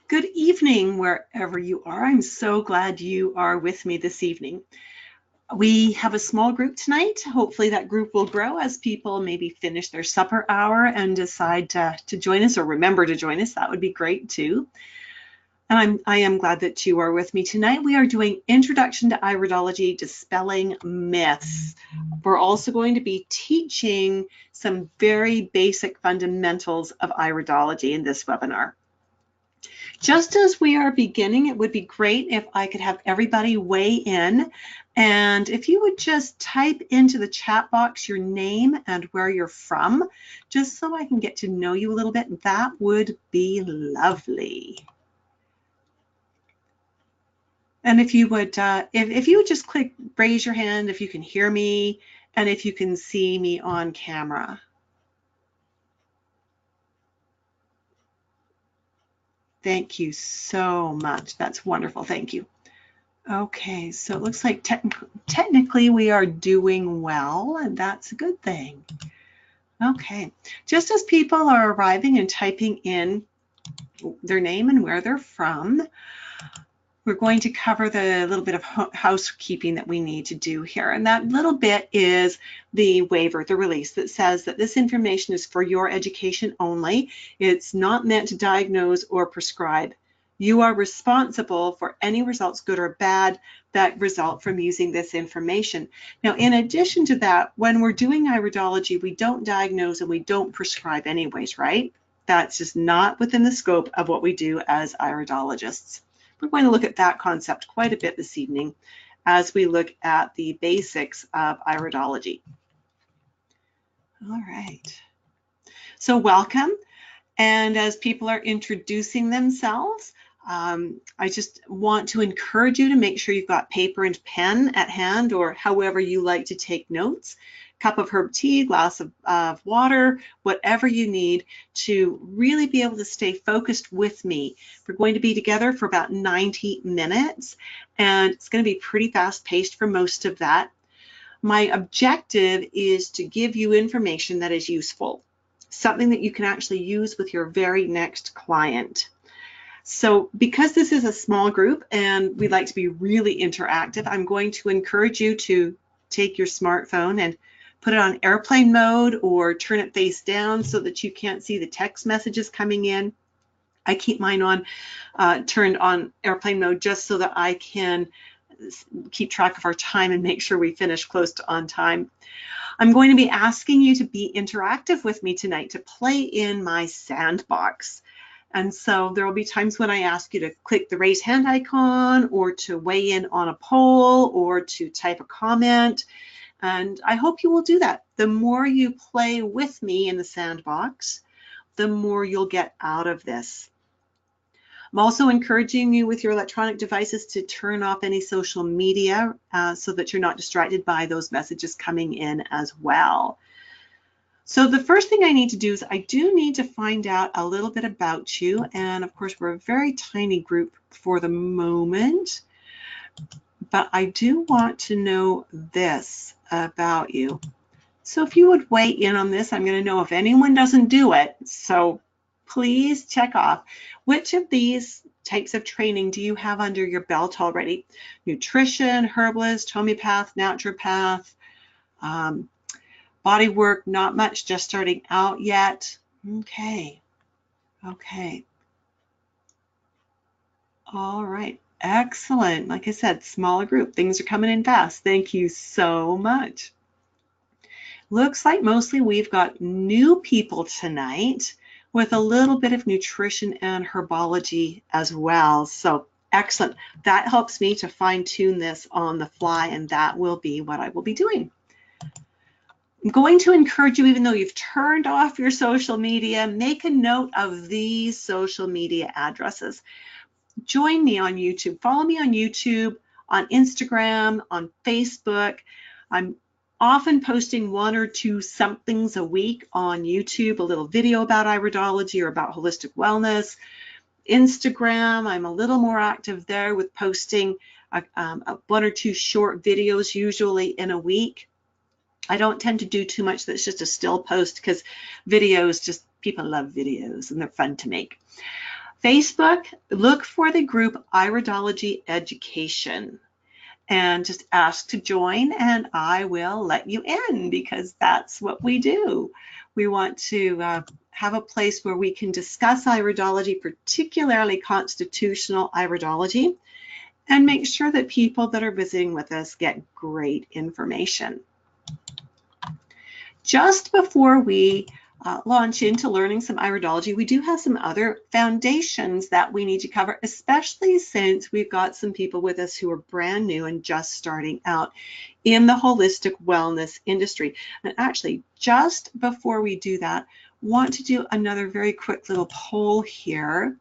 Good evening, wherever you are. I'm so glad you are with me this evening. We have a small group tonight. Hopefully that group will grow as people maybe finish their supper hour and decide to join us or remember to join us. That would be great too. And I am glad that you are with me tonight. We are doing Introduction to Iridology, Dispelling Myths. We're also going to be teaching some very basic fundamentals of iridology in this webinar. Just as we are beginning, it would be great if I could have everybody weigh in. And if you would just type into the chat box your name and where you're from, just so I can get to know you a little bit, that would be lovely. And if you would, if you would just click, raise your hand if you can hear me and if you can see me on camera. Thank you so much. That's wonderful. Thank you. Okay, so it looks like technically we are doing well, and that's a good thing. Okay, just as people are arriving and typing in their name and where they're from, we're going to cover the little bit of housekeeping that we need to do here. And that little bit is the waiver, the release that says that this information is for your education only. It's not meant to diagnose or prescribe. You are responsible for any results, good or bad, that result from using this information. Now, in addition to that, when we're doing iridology, we don't diagnose and we don't prescribe anyways, right? That's just not within the scope of what we do as iridologists. We're going to look at that concept quite a bit this evening as we look at the basics of iridology. All right. So welcome. And as people are introducing themselves, I just want to encourage you to make sure you've got paper and pen at hand, or however you like to take notes. Cup of herb tea, glass of water, whatever you need to really be able to stay focused with me. We're going to be together for about 90 minutes, and it's going to be pretty fast-paced for most of that. My objective is to give you information that is useful, something that you can actually use with your very next client. So because this is a small group and we like to be really interactive, I'm going to encourage you to take your smartphone and put it on airplane mode or turn it face down so that you can't see the text messages coming in. I keep mine on, turned on airplane mode just so that I can keep track of our time and make sure we finish close to on time. I'm going to be asking you to be interactive with me tonight, to play in my sandbox. And so there will be times when I ask you to click the raise hand icon or to weigh in on a poll or to type a comment. And I hope you will do that. The more you play with me in the sandbox, the more you'll get out of this. I'm also encouraging you with your electronic devices to turn off any social media so that you're not distracted by those messages coming in as well. So the first thing I need to do is I do need to find out a little bit about you. And of course, we're a very tiny group for the moment, but I do want to know this about you. So if you would weigh in on this, I'm going to know if anyone doesn't do it. So please check off. Which of these types of training do you have under your belt already? Nutrition, herbalist, homeopath, naturopath, body work, not much, just starting out yet. Okay. Okay. All right. Excellent. Like I said, smaller group. Things are coming in fast. Thank you so much. Looks like mostly we've got new people tonight with a little bit of nutrition and herbology as well. So excellent. That helps me to fine tune this on the fly, and that will be what I will be doing. I'm going to encourage you, even though you've turned off your social media, make a note of these social media addresses. Join me on YouTube. Follow me on YouTube, on Instagram, on Facebook. I'm often posting 1 or 2 somethings a week on YouTube, a little video about iridology or about holistic wellness. Instagram, I'm a little more active there with posting 1 or 2 short videos, usually in a week. I don't tend to do too much that's just a still post because videos, just people love videos and they're fun to make. Facebook, look for the group Iridology Education and just ask to join, and I will let you in, because that's what we do. We want to have a place where we can discuss iridology, particularly constitutional iridology, and make sure that people that are visiting with us get great information. Just before we launch into learning some iridology, we do have some other foundations that we need to cover, especially since we've got some people with us who are brand new and just starting out in the holistic wellness industry. And actually, just before we do that, want to do another very quick little poll here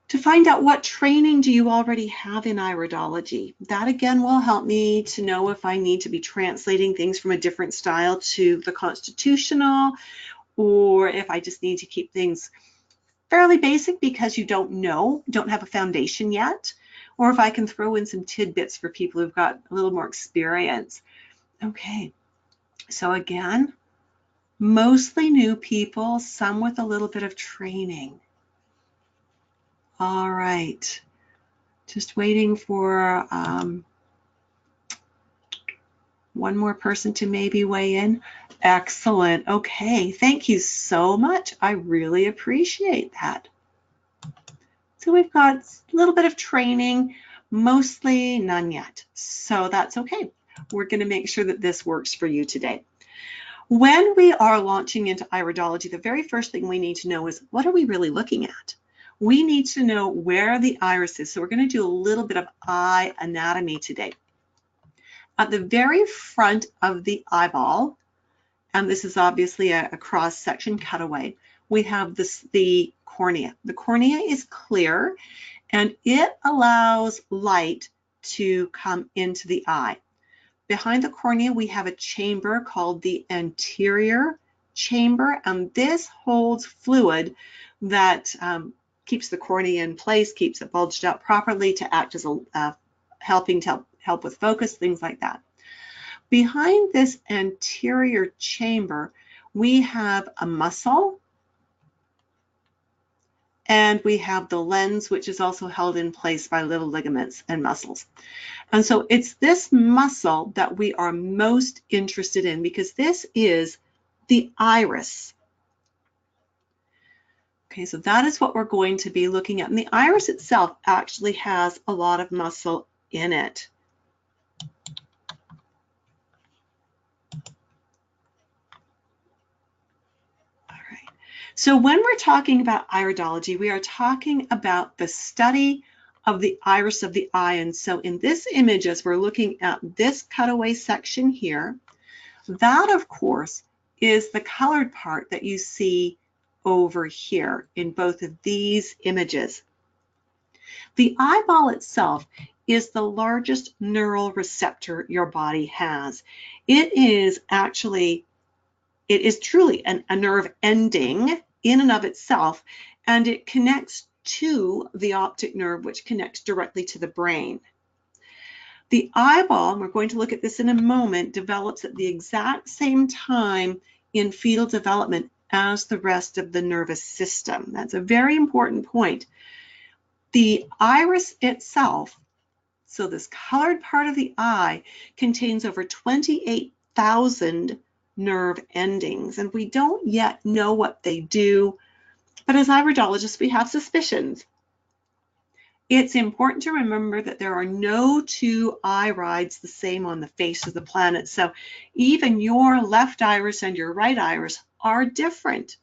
to find out what training do you already have in iridology. That again will help me to know if I need to be translating things from a different style to the constitutional, or if I just need to keep things fairly basic because you don't have a foundation yet, or if I can throw in some tidbits for people who've got a little more experience. Okay, so again, mostly new people, some with a little bit of training. All right, just waiting for one more person to maybe weigh in. Excellent. Okay, thank you so much. I really appreciate that. So we've got a little bit of training, mostly none yet. So that's okay. We're going to make sure that this works for you today. When we are launching into iridology, the very first thing we need to know is, what are we really looking at? We need to know where the iris is. So we're going to do a little bit of eye anatomy today. At the very front of the eyeball, and this is obviously a cross-section cutaway, we have the cornea. The cornea is clear and it allows light to come into the eye. Behind the cornea, we have a chamber called the anterior chamber, and this holds fluid that keeps the cornea in place, keeps it bulged out properly to act as a help with focus, things like that. Behind this anterior chamber, we have a muscle, and we have the lens, which is also held in place by little ligaments and muscles. And so it's this muscle that we are most interested in, because this is the iris. Okay, so that is what we're going to be looking at. And the iris itself actually has a lot of muscle in it. All right. So when we're talking about iridology, we are talking about the study of the iris of the eye. And so in this image, as we're looking at this cutaway section here, that of course is the colored part that you see over here in both of these images. The eyeball itself is the largest neural receptor your body has. It is truly a nerve ending in and of itself, and it connects to the optic nerve, which connects directly to the brain. The eyeball, and we're going to look at this in a moment, develops at the exact same time in fetal development as the rest of the nervous system. That's a very important point. The iris itself, so this colored part of the eye, contains over 28,000 nerve endings, and we don't yet know what they do, but as iridologists, we have suspicions. It's important to remember that there are no two irides the same on the face of the planet. So even your left iris and your right iris are different.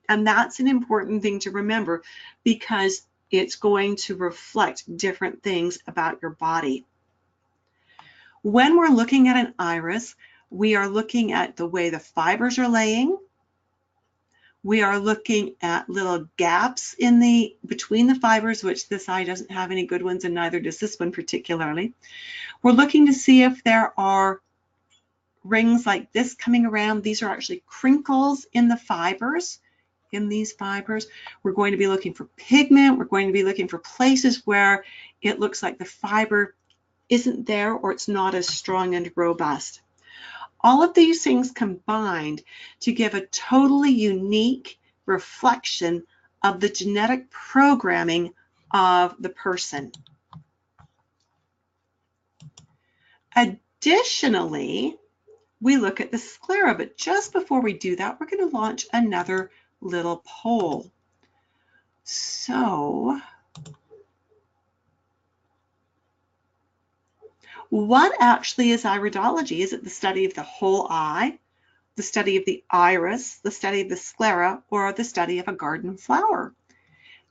And that's an important thing to remember, because it's going to reflect different things about your body. When we're looking at an iris, we are looking at the way the fibers are laying. We are looking at little gaps between the fibers, which this eye doesn't have any good ones, and neither does this one particularly. We're looking to see if there are rings like this coming around. These are actually crinkles in the fibers. In these fibers, we're going to be looking for pigment. We're going to be looking for places where it looks like the fiber isn't there, or it's not as strong and robust. All of these things combined to give a totally unique reflection of the genetic programming of the person. Additionally, we look at the sclera, but just before we do that, we're going to launch another little poll. So, what actually is iridology? Is it the study of the whole eye, the study of the iris, the study of the sclera, or the study of a garden flower?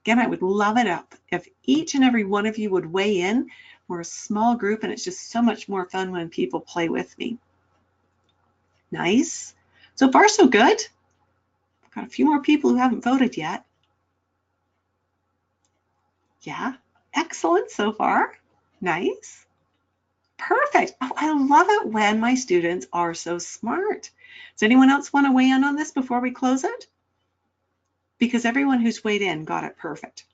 Again, I would love it if each and every one of you would weigh in. We're a small group, and it's just so much more fun when people play with me. Nice. So far, so good. I've got a few more people who haven't voted yet. Yeah, excellent so far. Nice. Perfect. Oh, I love it when my students are so smart. Does anyone else want to weigh in on this before we close it? Because everyone who's weighed in got it perfect.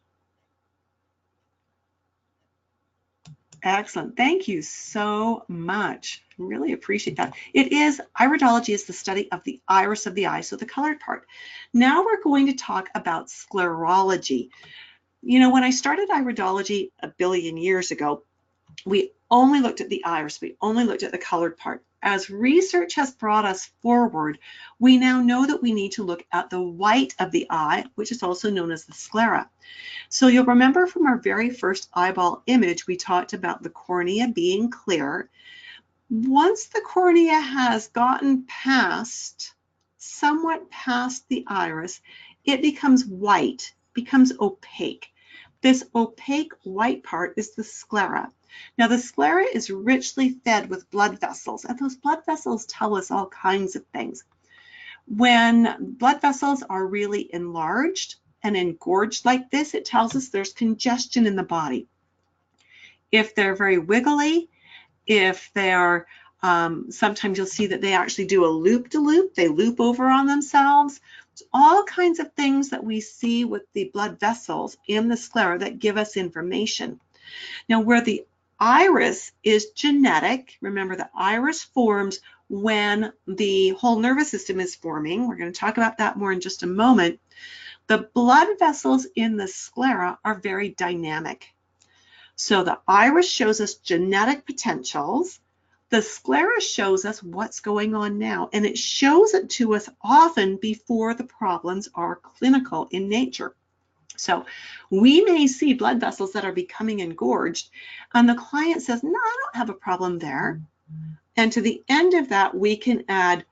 Excellent. Thank you so much. Really appreciate that. Iridology is the study of the iris of the eye, so the colored part. Now we're going to talk about sclerology. You know, when I started iridology a billion years ago, we only looked at the iris. We only looked at the colored part. As research has brought us forward, we now know that we need to look at the white of the eye, which is also known as the sclera. So you'll remember from our very first eyeball image, we talked about the cornea being clear. Once the cornea has gotten somewhat past the iris, it becomes white, becomes opaque. This opaque white part is the sclera. Now, the sclera is richly fed with blood vessels, and those blood vessels tell us all kinds of things. When blood vessels are really enlarged and engorged like this, it tells us there's congestion in the body. If they're very wiggly, if they're, sometimes you'll see that they actually do a loop-de-loop, they loop over on themselves. It's all kinds of things that we see with the blood vessels in the sclera that give us information. Now, where the iris is genetic, remember the iris forms when the whole nervous system is forming. We're going to talk about that more in just a moment. The blood vessels in the sclera are very dynamic. So the iris shows us genetic potentials. The sclera shows us what's going on now, and it shows it to us often before the problems are clinical in nature. So we may see blood vessels that are becoming engorged, and the client says, no, I don't have a problem there. And to the end of that, we can add,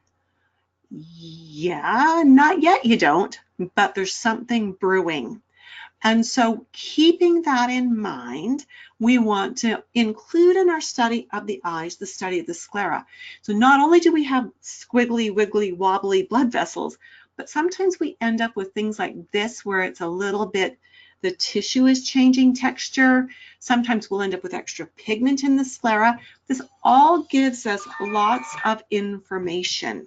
yeah, not yet you don't, but there's something brewing. And so keeping that in mind, we want to include in our study of the eyes, the study of the sclera. So not only do we have squiggly, wiggly, wobbly blood vessels, but sometimes we end up with things like this where it's a little bit, the tissue is changing texture. Sometimes we'll end up with extra pigment in the sclera. This all gives us lots of information.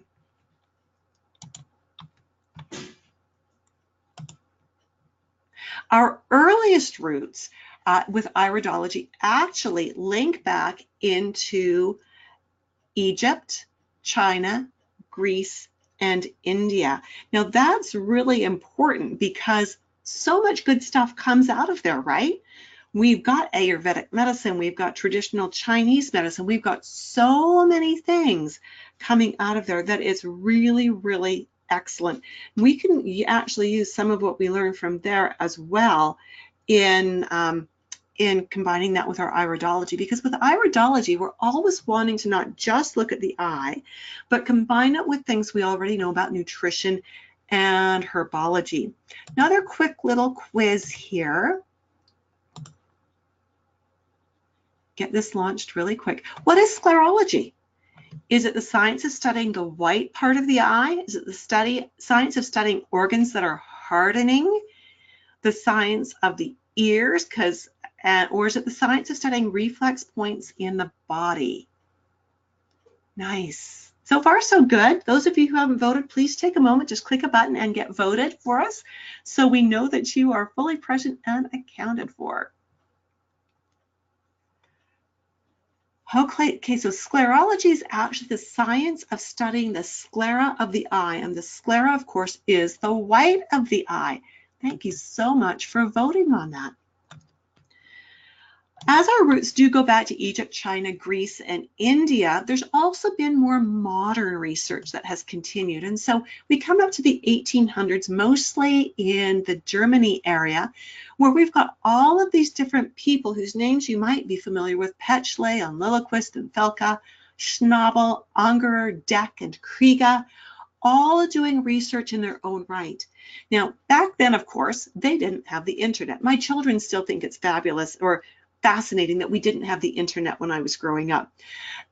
Our earliest roots with iridology actually link back into Egypt, China, Greece, and India. Now that's really important because so much good stuff comes out of there, right? We've got Ayurvedic medicine, we've got traditional Chinese medicine, we've got so many things coming out of there that is really, really excellent. We can actually use some of what we learned from there as well in combining that with our iridology, because with iridology, we're always wanting to not just look at the eye, but combine it with things we already know about nutrition and herbology. Another quick little quiz here. Get this launched really quick. What is sclerology? Is it the science of studying the white part of the eye? Is it the science of studying organs that are hardening? The science of the ears? Or is it the science of studying reflex points in the body? Nice. So far, so good. Those of you who haven't voted, please take a moment, just click a button and get voted for us so we know that you are fully present and accounted for. Okay, so sclerology is actually the science of studying the sclera of the eye, and the sclera, of course, is the white of the eye. Thank you so much for voting on that. As our roots do go back to Egypt, China, Greece, and India, there's also been more modern research that has continued. And so we come up to the 1800s, mostly in the Germany area, where we've got all of these different people whose names you might be familiar with: Petschle and Lilliquist and Felka, Schnabel, Ungerer, Deck, and Kriege, all doing research in their own right. Now, back then, of course, they didn't have the internet. My children still think it's fabulous or fascinating that we didn't have the internet when I was growing up.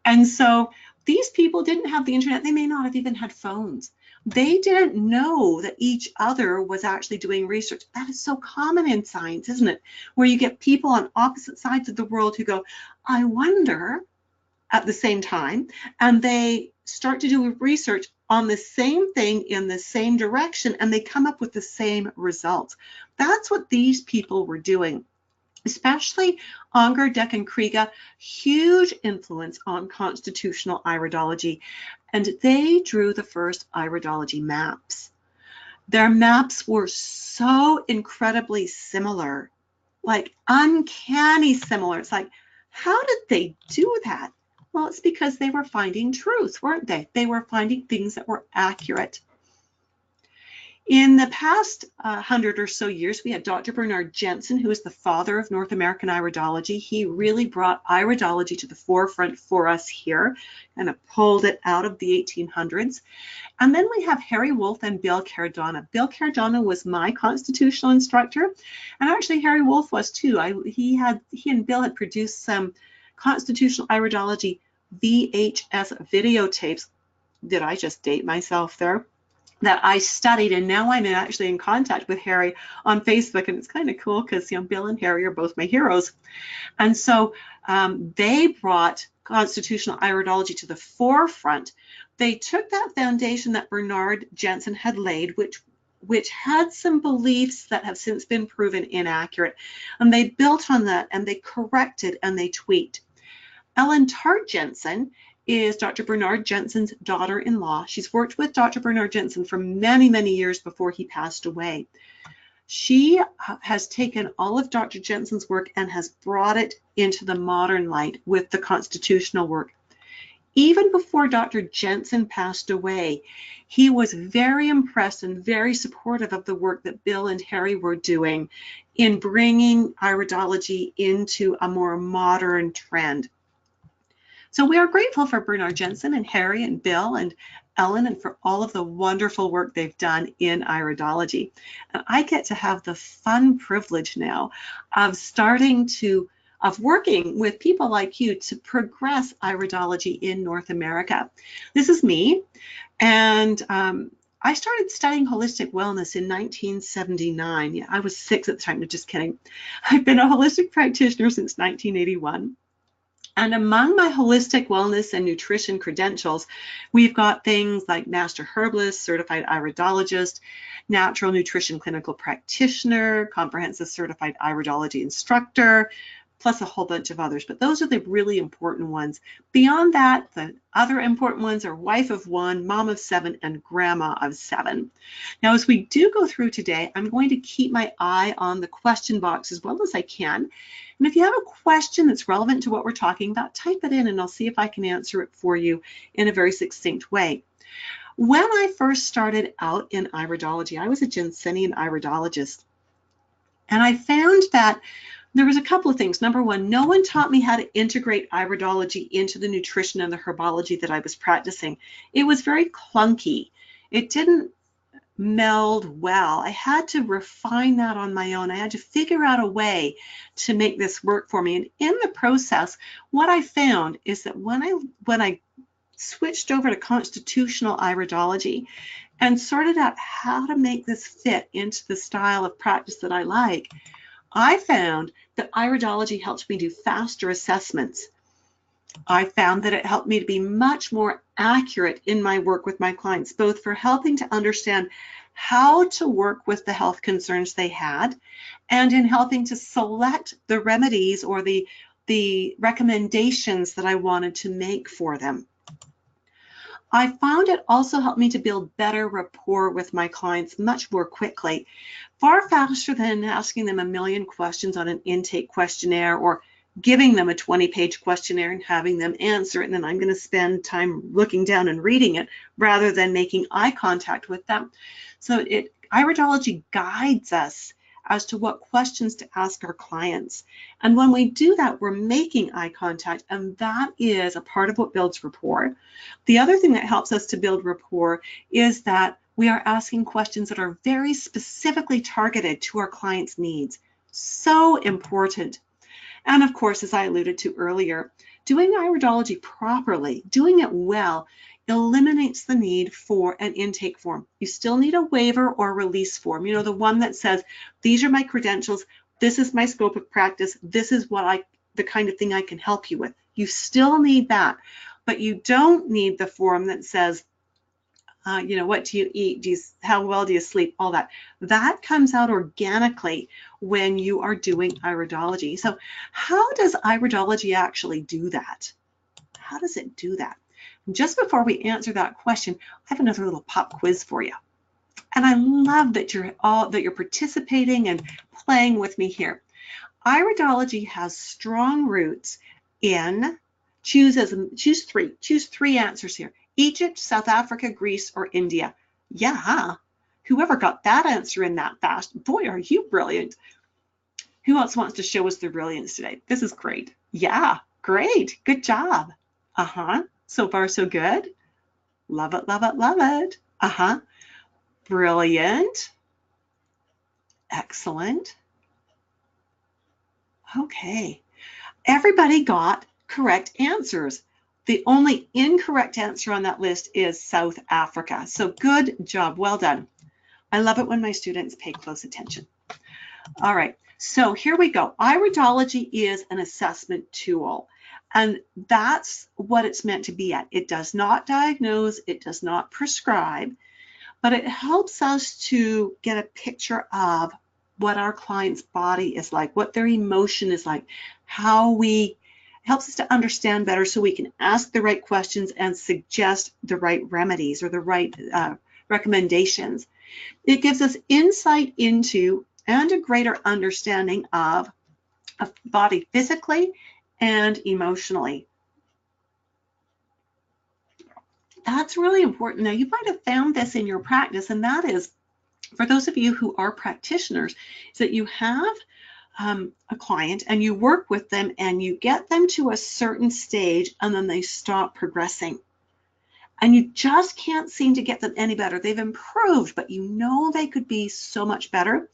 And so these people didn't have the internet. They may not have even had phones. They didn't know that each other was actually doing research. That is so common in science, isn't it? Where you get people on opposite sides of the world who go, I wonder, at the same time, and they start to do research on the same thing in the same direction, and they come up with the same results. That's what these people were doing. Especially Unger, Deck, and Kriege, huge influence on constitutional iridology, and they drew the first iridology maps. Their maps were so incredibly similar, like uncanny similar. It's like, how did they do that? Well, it's because they were finding truth, weren't they? They were finding things that were accurate. In the past 100 or so years, we had Dr. Bernard Jensen, who is the father of North American iridology. He really brought iridology to the forefront for us here and pulled it out of the 1800s. And then we have Harry Wolff and Bill Cardona. Bill Cardona was my constitutional instructor, and actually Harry Wolff was too. He and Bill had produced some constitutional iridology VHS videotapes. Did I just date myself there? That I studied, and now I'm actually in contact with Harry on Facebook, and it's kind of cool because Bill and Harry are both my heroes. And so they brought constitutional iridology to the forefront. They took that foundation that Bernard Jensen had laid, which had some beliefs that have since been proven inaccurate, and they built on that, and they corrected and they tweaked. Ellen Tart Jensen is Dr. Bernard Jensen's daughter-in-law. She's worked with Dr. Bernard Jensen for many, many years before he passed away. She has taken all of Dr. Jensen's work and has brought it into the modern light with the constitutional work. Even before Dr. Jensen passed away, he was very impressed and very supportive of the work that Bill and Harry were doing in bringing iridology into a more modern trend. So we are grateful for Bernard Jensen and Harry and Bill and Ellen and for all of the wonderful work they've done in iridology. And I get to have the fun privilege now of working with people like you to progress iridology in North America. This is me, and I started studying holistic wellness in 1979. Yeah, I was 6 at the time, no, just kidding. I've been a holistic practitioner since 1981. And among my holistic wellness and nutrition credentials, we've got things like Master Herbalist, Certified Iridologist, Natural Nutrition Clinical Practitioner, Comprehensive Certified Iridology Instructor, plus a whole bunch of others. But those are the really important ones. Beyond that, the other important ones are wife of 1, mom of 7, and grandma of 7. Now, as we do go through today, I'm going to keep my eye on the question box as well as I can. And if you have a question that's relevant to what we're talking about, type it in and I'll see if I can answer it for you in a very succinct way. When I first started out in iridology, I was a Jensenian iridologist. And I found that there was a couple of things. Number one, no one taught me how to integrate iridology into the nutrition and the herbology that I was practicing. It was very clunky. It didn't meld well. I had to refine that on my own. I had to figure out a way to make this work for me. And in the process, what I found is that when I switched over to constitutional iridology and sorted out how to make this fit into the style of practice that I like, I found that iridology helped me do faster assessments. I found that it helped me to be much more accurate in my work with my clients, both for helping to understand how to work with the health concerns they had and in helping to select the remedies or the the recommendations that I wanted to make for them. I found it also helped me to build better rapport with my clients much more quickly, far faster than asking them a million questions on an intake questionnaire or giving them a 20-page questionnaire and having them answer it, and then I'm going to spend time looking down and reading it rather than making eye contact with them. So Iridology guides us as to what questions to ask our clients. And when we do that, we're making eye contact, and that is a part of what builds rapport. The other thing that helps us to build rapport is that we are asking questions that are very specifically targeted to our clients' needs. So important. And of course, as I alluded to earlier, doing Iridology properly, doing it well, eliminates the need for an intake form. You still need a waiver or release form, you know, the one that says, these are my credentials, this is my scope of practice, this is what the kind of thing I can help you with. You still need that, but you don't need the form that says, you know, what do you eat? How well do you sleep? All that. That comes out organically when you are doing Iridology. So how does Iridology actually do that? How does it do that? Just before we answer that question, I have another little pop quiz for you. And I love that you're participating and playing with me here. Iridology has strong roots in choose three answers here. Egypt, South Africa, Greece, or India. Yeah, whoever got that answer in that fast, boy, are you brilliant. Who else wants to show us their brilliance today? This is great. Yeah, great. Good job. So far, so good. Love it, love it, love it. Brilliant. Excellent. Okay. Everybody got correct answers. The only incorrect answer on that list is South Africa. So good job. Well done. I love it when my students pay close attention. All right. So here we go. Iridology is an assessment tool. And that's what it's meant to be at. It does not diagnose, it does not prescribe, but it helps us to get a picture of what our client's body is like, what their emotion is like, helps us to understand better so we can ask the right questions and suggest the right remedies or the right recommendations. It gives us insight into and a greater understanding of a body physically and emotionally. That's really important. Now, you might have found this in your practice, and that is, for those of you who are practitioners, is that you have a client and you work with them and you get them to a certain stage and then they stop progressing. And you just can't seem to get them any better. They've improved, but you know they could be so much better.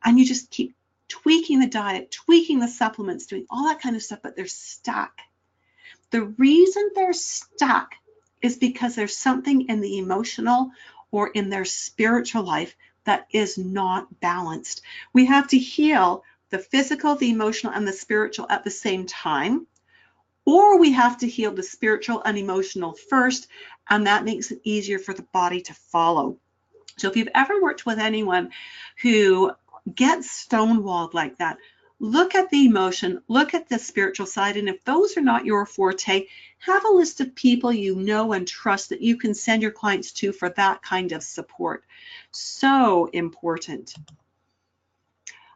And you just keep tweaking the diet, tweaking the supplements, doing all that kind of stuff, but they're stuck. The reason they're stuck is because there's something in the emotional or in their spiritual life that is not balanced. We have to heal the physical, the emotional, and the spiritual at the same time, or we have to heal the spiritual and emotional first, and that makes it easier for the body to follow. So if you've ever worked with anyone who gets stonewalled like that, look at the emotion, look at the spiritual side, and if those are not your forte, have a list of people you know and trust that you can send your clients to for that kind of support. So important.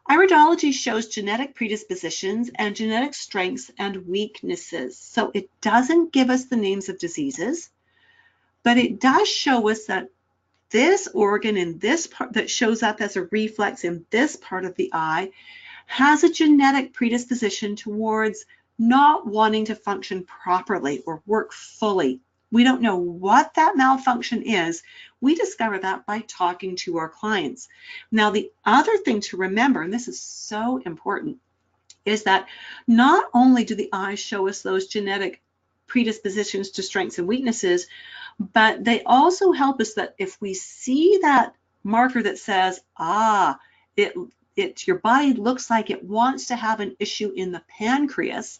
Iridology shows genetic predispositions and genetic strengths and weaknesses. So it doesn't give us the names of diseases, but it does show us that this organ in this part that shows up as a reflex in this part of the eye has a genetic predisposition towards not wanting to function properly or work fully. We don't know what that malfunction is. We discover that by talking to our clients. Now, the other thing to remember, and this is so important, is that not only do the eyes show us those genetic predispositions to strengths and weaknesses, but they also help us that if we see that marker that says, your body looks like it wants to have an issue in the pancreas,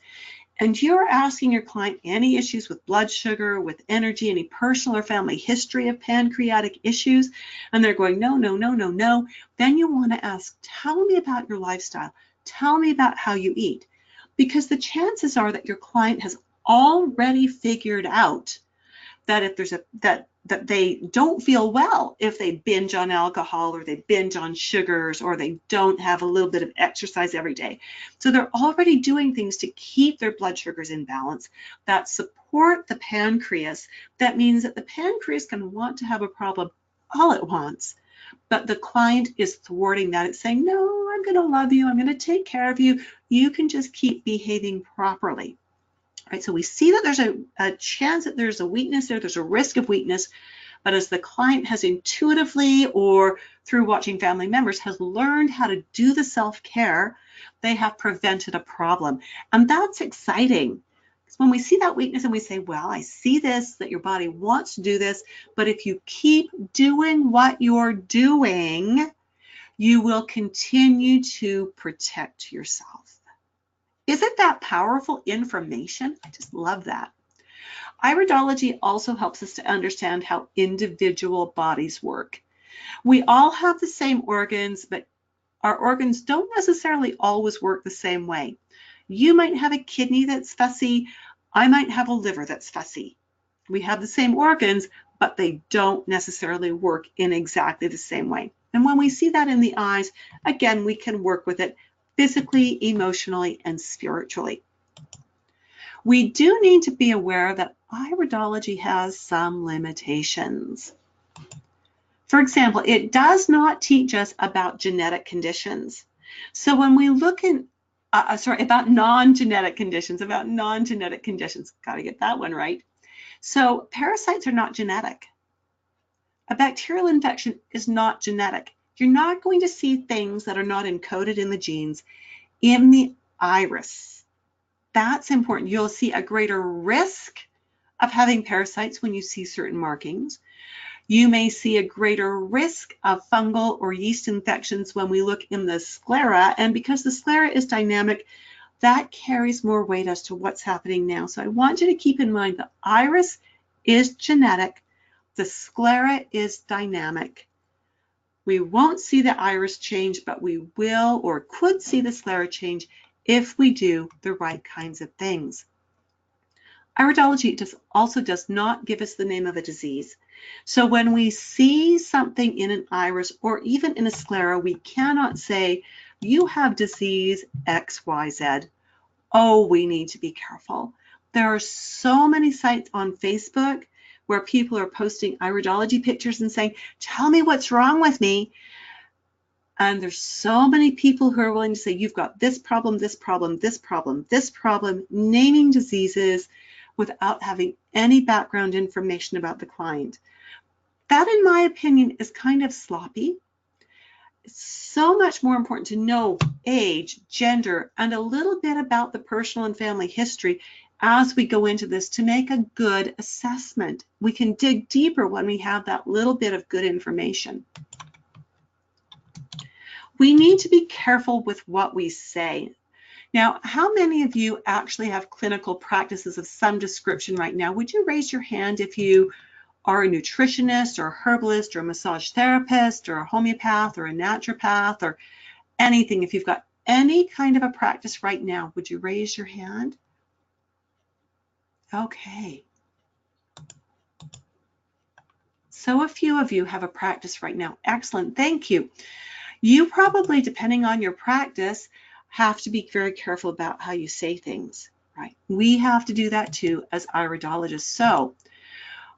and you're asking your client any issues with blood sugar, with energy, any personal or family history of pancreatic issues, and they're going, no, no, no, no, no, then you want to ask, tell me about your lifestyle. Tell me about how you eat. because the chances are that your client has already figured out that if there's that they don't feel well if they binge on alcohol or they binge on sugars or they don't have a little bit of exercise every day. So they're already doing things to keep their blood sugars in balance that support the pancreas. That means that the pancreas can want to have a problem all at once, but the client is thwarting that. It's saying, no, I'm going to love you. I'm going to take care of you. You can just keep behaving properly. Right, so we see that there's a chance that there's a weakness there, there's a risk of weakness, but as the client has intuitively or through watching family members has learned how to do the self-care, they have prevented a problem. And that's exciting. Because when we see that weakness and we say, well, I see this, that your body wants to do this, but if you keep doing what you're doing, you will continue to protect yourself. Isn't that powerful information? I just love that. Iridology also helps us to understand how individual bodies work. We all have the same organs, but our organs don't necessarily always work the same way. You might have a kidney that's fussy. I might have a liver that's fussy. We have the same organs, but they don't necessarily work in exactly the same way. And when we see that in the eyes, again, we can work with it physically, emotionally, and spiritually. We do need to be aware that iridology has some limitations. For example, it does not teach us about genetic conditions. So when we look in, about non-genetic conditions, got to get that one right. So parasites are not genetic. A bacterial infection is not genetic. You're not going to see things that are not encoded in the genes in the iris. That's important. You'll see a greater risk of having parasites when you see certain markings. You may see a greater risk of fungal or yeast infections when we look in the sclera, and because the sclera is dynamic, that carries more weight as to what's happening now. So I want you to keep in mind the iris is genetic, the sclera is dynamic. We won't see the iris change, but we will or could see the sclera change if we do the right kinds of things. Iridology also does not give us the name of a disease. So when we see something in an iris or even in a sclera, we cannot say, you have disease XYZ. Oh, we need to be careful. There are so many sites on Facebook where people are posting iridology pictures and saying, tell me what's wrong with me. And there's so many people who are willing to say, you've got this problem, this problem, this problem, this problem, naming diseases without having any background information about the client. That, in my opinion, is kind of sloppy. It's so much more important to know age, gender, and a little bit about the personal and family history as we go into this to make a good assessment. We can dig deeper when we have that little bit of good information. We need to be careful with what we say. Now, how many of you actually have clinical practices of some description right now? Would you raise your hand if you are a nutritionist or a herbalist or a massage therapist or a homeopath or a naturopath or anything? If you've got any kind of a practice right now, would you raise your hand? Okay. So a few of you have a practice right now. Excellent. Thank you. You probably, depending on your practice, have to be very careful about how you say things, right? We have to do that too as iridologists. So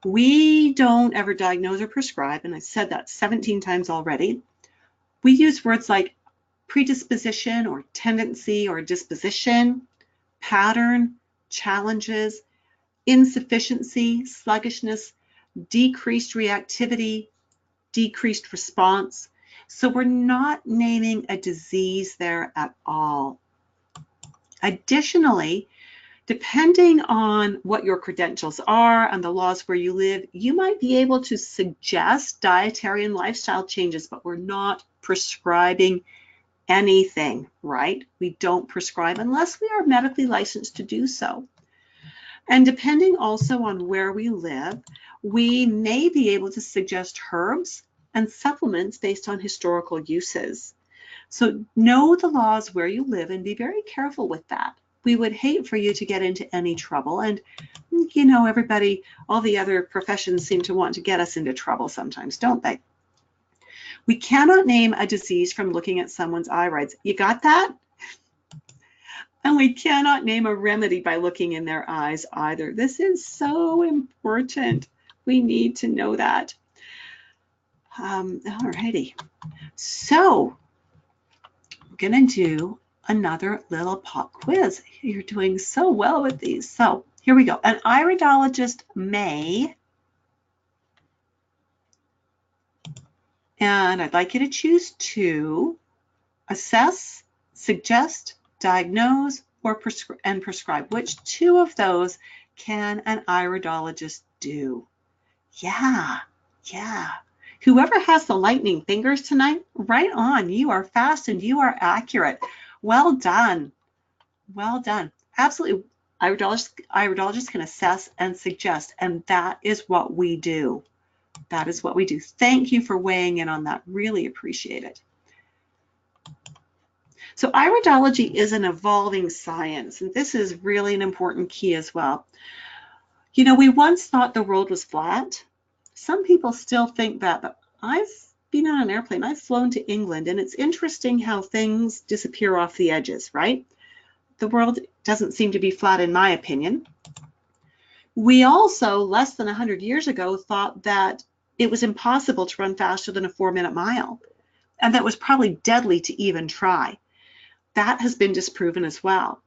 we don't ever diagnose or prescribe, and I said that 17 times already. We use words like predisposition or tendency or disposition, pattern, challenges, insufficiency, sluggishness, decreased reactivity, decreased response. So we're not naming a disease there at all. Additionally, depending on what your credentials are and the laws where you live, you might be able to suggest dietary and lifestyle changes, but we're not prescribing anything, right? We don't prescribe unless we are medically licensed to do so. And depending also on where we live, we may be able to suggest herbs and supplements based on historical uses. So know the laws where you live and be very careful with that. We would hate for you to get into any trouble. And, you know, everybody, all the other professions seem to want to get us into trouble sometimes, don't they? We cannot name a disease from looking at someone's irides. You got that? And we cannot name a remedy by looking in their eyes either. This is so important. We need to know that. All righty. So we're going to do another little pop quiz. You're doing so well with these. So here we go. An iridologist may, and I'd like you to choose two: assess, suggest, diagnose, or prescribe. Which two of those can an iridologist do? Yeah. Whoever has the lightning fingers tonight, right on. You are fast and you are accurate. Well done. Well done. Absolutely. Iridologists can assess and suggest, and that is what we do. That is what we do. Thank you for weighing in on that. Really appreciate it. So iridology is an evolving science, and this is really an important key as well. You know, we once thought the world was flat. Some people still think that, but I've been on an airplane. I've flown to England, and it's interesting how things disappear off the edges, right? The world doesn't seem to be flat, in my opinion. We also, less than 100 years ago, thought that it was impossible to run faster than a 4-minute mile, and that was probably deadly to even try. That has been disproven as well.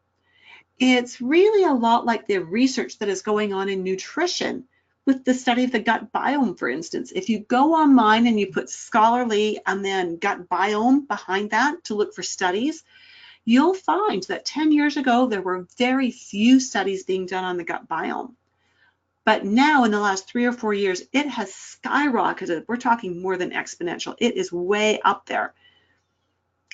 It's really a lot like the research that is going on in nutrition with the study of the gut biome, for instance. If you go online and you put scholarly and then gut biome behind that to look for studies, you'll find that 10 years ago, there were very few studies being done on the gut biome. But now in the last 3 or 4 years, it has skyrocketed. We're talking more than exponential. It is way up there.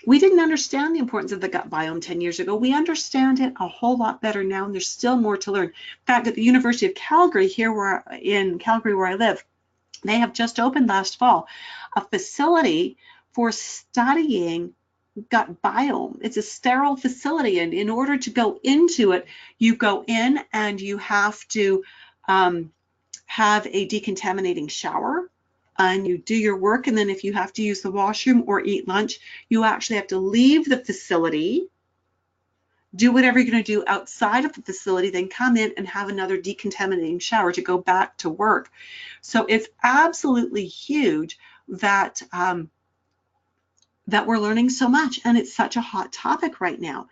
We didn't understand the importance of the gut biome 10 years ago. We understand it a whole lot better now, and there's still more to learn. In fact, at the University of Calgary, in Calgary where I live, they have just opened last fall a facility for studying gut biome. It's a sterile facility, and in order to go into it, you go in and you have to have a decontaminating shower. And you do your work, and then if you have to use the washroom or eat lunch, you actually have to leave the facility, do whatever you're going to do outside of the facility, then come in and have another decontaminating shower to go back to work. So it's absolutely huge that that we're learning so much, and it's such a hot topic right now.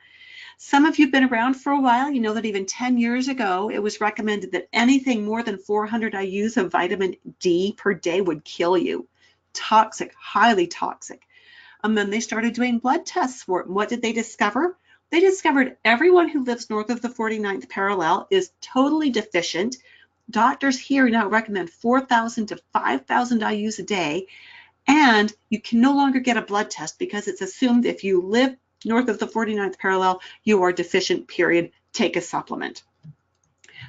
Some of you have been around for a while. You know that even 10 years ago, it was recommended that anything more than 400 IUs of vitamin D per day would kill you. Toxic, highly toxic. And then they started doing blood tests for it. And what did they discover? They discovered everyone who lives north of the 49th parallel is totally deficient. Doctors here now recommend 4,000 to 5,000 IUs a day. And you can no longer get a blood test because it's assumed if you live north of the 49th parallel, you are deficient, period. Take a supplement.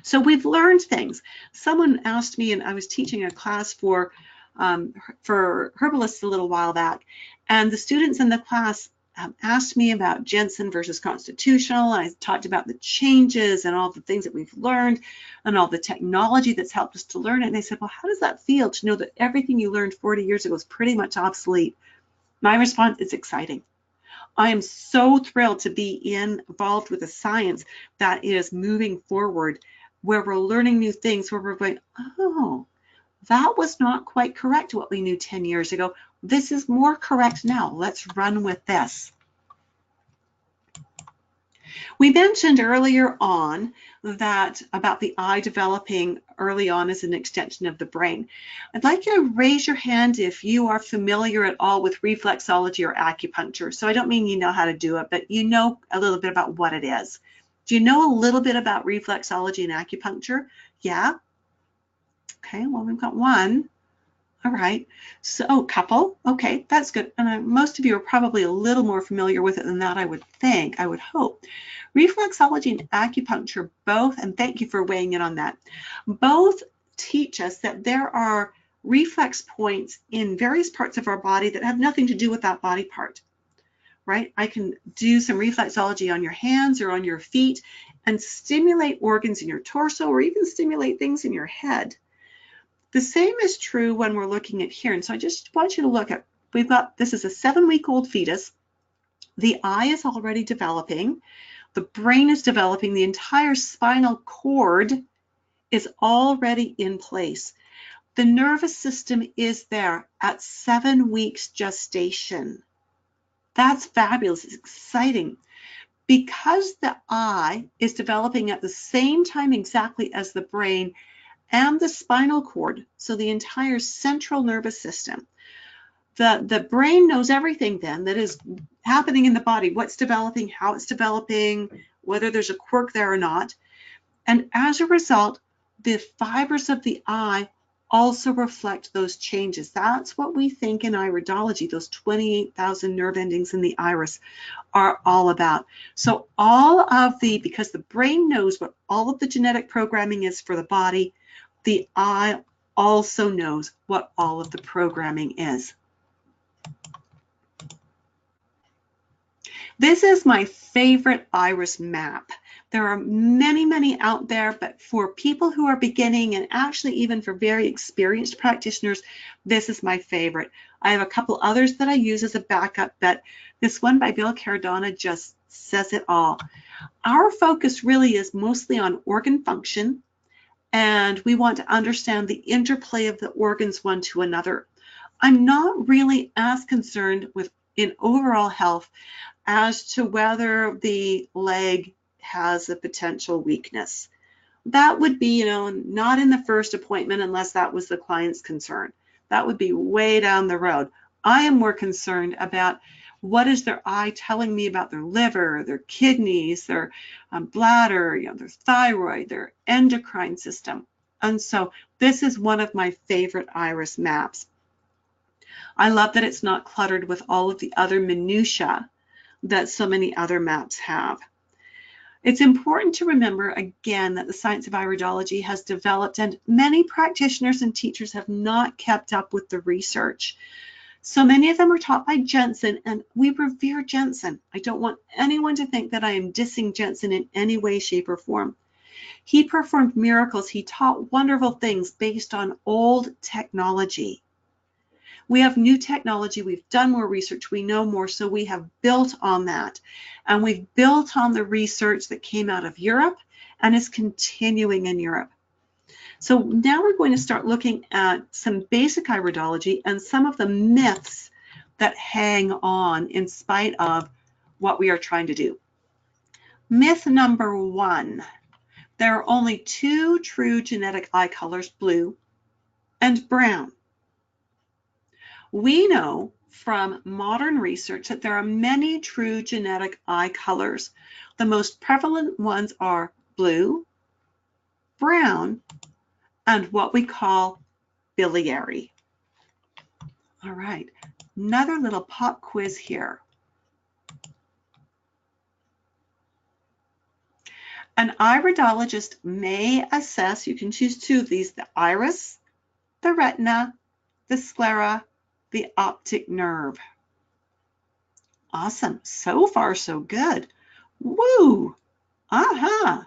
So we've learned things. Someone asked me, and I was teaching a class for herbalists a little while back, and the students in the class asked me about Jensen versus constitutional. I talked about the changes and all the things that we've learned and all the technology that's helped us to learn it. And they said, well, how does that feel to know that everything you learned 40 years ago is pretty much obsolete? My response is exciting. I am so thrilled to be involved with a science that is moving forward, where we're learning new things, where we're going, oh, that was not quite correct what we knew 10 years ago. This is more correct now. Let's run with this. We mentioned earlier on that about the eye developing early on as an extension of the brain. I'd like you to raise your hand if you are familiar at all with reflexology or acupuncture. So I don't mean you know how to do it, but you know a little bit about what it is. Do you know a little bit about reflexology and acupuncture? Yeah? Okay, well, we've got one. All right, so couple, okay, that's good. And most of you are probably a little more familiar with it than that, I would think, I would hope. Reflexology and acupuncture both, and thank you for weighing in on that, both teach us that there are reflex points in various parts of our body that have nothing to do with that body part. right? I can do some reflexology on your hands or on your feet and stimulate organs in your torso, or even stimulate things in your head. The same is true when we're looking at here. And so I just want you to look at, this is a 7-week-old fetus. The eye is already developing. The brain is developing. The entire spinal cord is already in place. The nervous system is there at 7 weeks gestation. That's fabulous. It's exciting. Because the eye is developing at the same time exactly as the brain and the spinal cord, so the entire central nervous system, the brain knows everything then that is happening in the body, what's developing, how it's developing, whether there's a quirk there or not. And as a result, the fibers of the eye also reflect those changes. That's what we think in iridology, those 28,000 nerve endings in the iris are all about. So because the brain knows what all of the genetic programming is for the body, the eye also knows what all of the programming is. This is my favorite iris map. There are many, many out there, but for people who are beginning, and actually even for very experienced practitioners, this is my favorite. I have a couple others that I use as a backup, but this one by Bill Cardona just says it all. Our focus really is mostly on organ function, and we want to understand the interplay of the organs one to another. I'm not really as concerned in overall health as to whether the leg has a potential weakness. That would be, not in the first appointment unless that was the client's concern. That would be way down the road. I am more concerned about what is their eye telling me about their liver, their kidneys, their bladder, their thyroid, their endocrine system. And so this is one of my favorite iris maps. I love that it's not cluttered with all of the other minutiae that so many other maps have. It's important to remember, again, that the science of iridology has developed, and many practitioners and teachers have not kept up with the research. So many of them are taught by Jensen, and we revere Jensen. I don't want anyone to think that I am dissing Jensen in any way, shape, or form. He performed miracles. He taught wonderful things based on old technology. We have new technology, we've done more research, we know more, so we have built on that. And we've built on the research that came out of Europe and is continuing in Europe. So now we're going to start looking at some basic iridology and some of the myths that hang on in spite of what we are trying to do. Myth number 1, there are only 2 true genetic eye colors, blue and brown. We know from modern research that there are many true genetic eye colors. The most prevalent ones are blue, brown, and what we call biliary. All right, another little pop quiz here. An iridologist may assess, you can choose 2 of these, the iris, the retina, the sclera, the optic nerve. Awesome. So far, so good. Woo! Aha!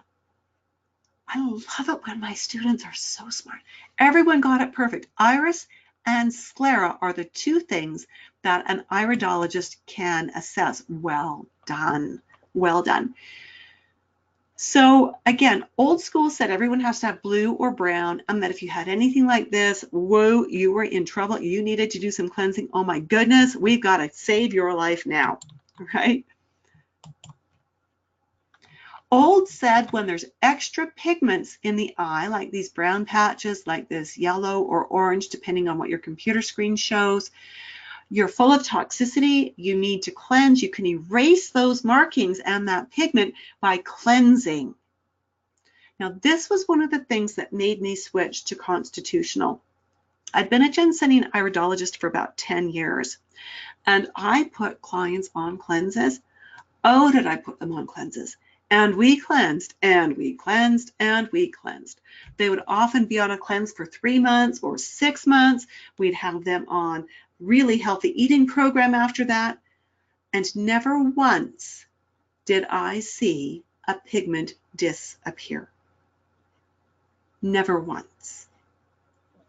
I love it when my students are so smart. Everyone got it perfect. Iris and sclera are the 2 things that an iridologist can assess. Well done. Well done. So again, old school said everyone has to have blue or brown, and that if you had anything like this, whoa, you were in trouble. You needed to do some cleansing. Oh my goodness, we've got to save your life now, right? Old said when there's extra pigments in the eye, like these brown patches, like this yellow or orange, depending on what your computer screen shows, you're full of toxicity, you need to cleanse. You can erase those markings and that pigment by cleansing. Now, this was one of the things that made me switch to constitutional. I'd been a Jensenian iridologist for about 10 years, and I put clients on cleanses. Oh, did I put them on cleanses? And we cleansed, and we cleansed, and we cleansed. They would often be on a cleanse for 3 months or 6 months. We'd have them on really healthy eating program after that. and never once did I see a pigment disappear. Never once.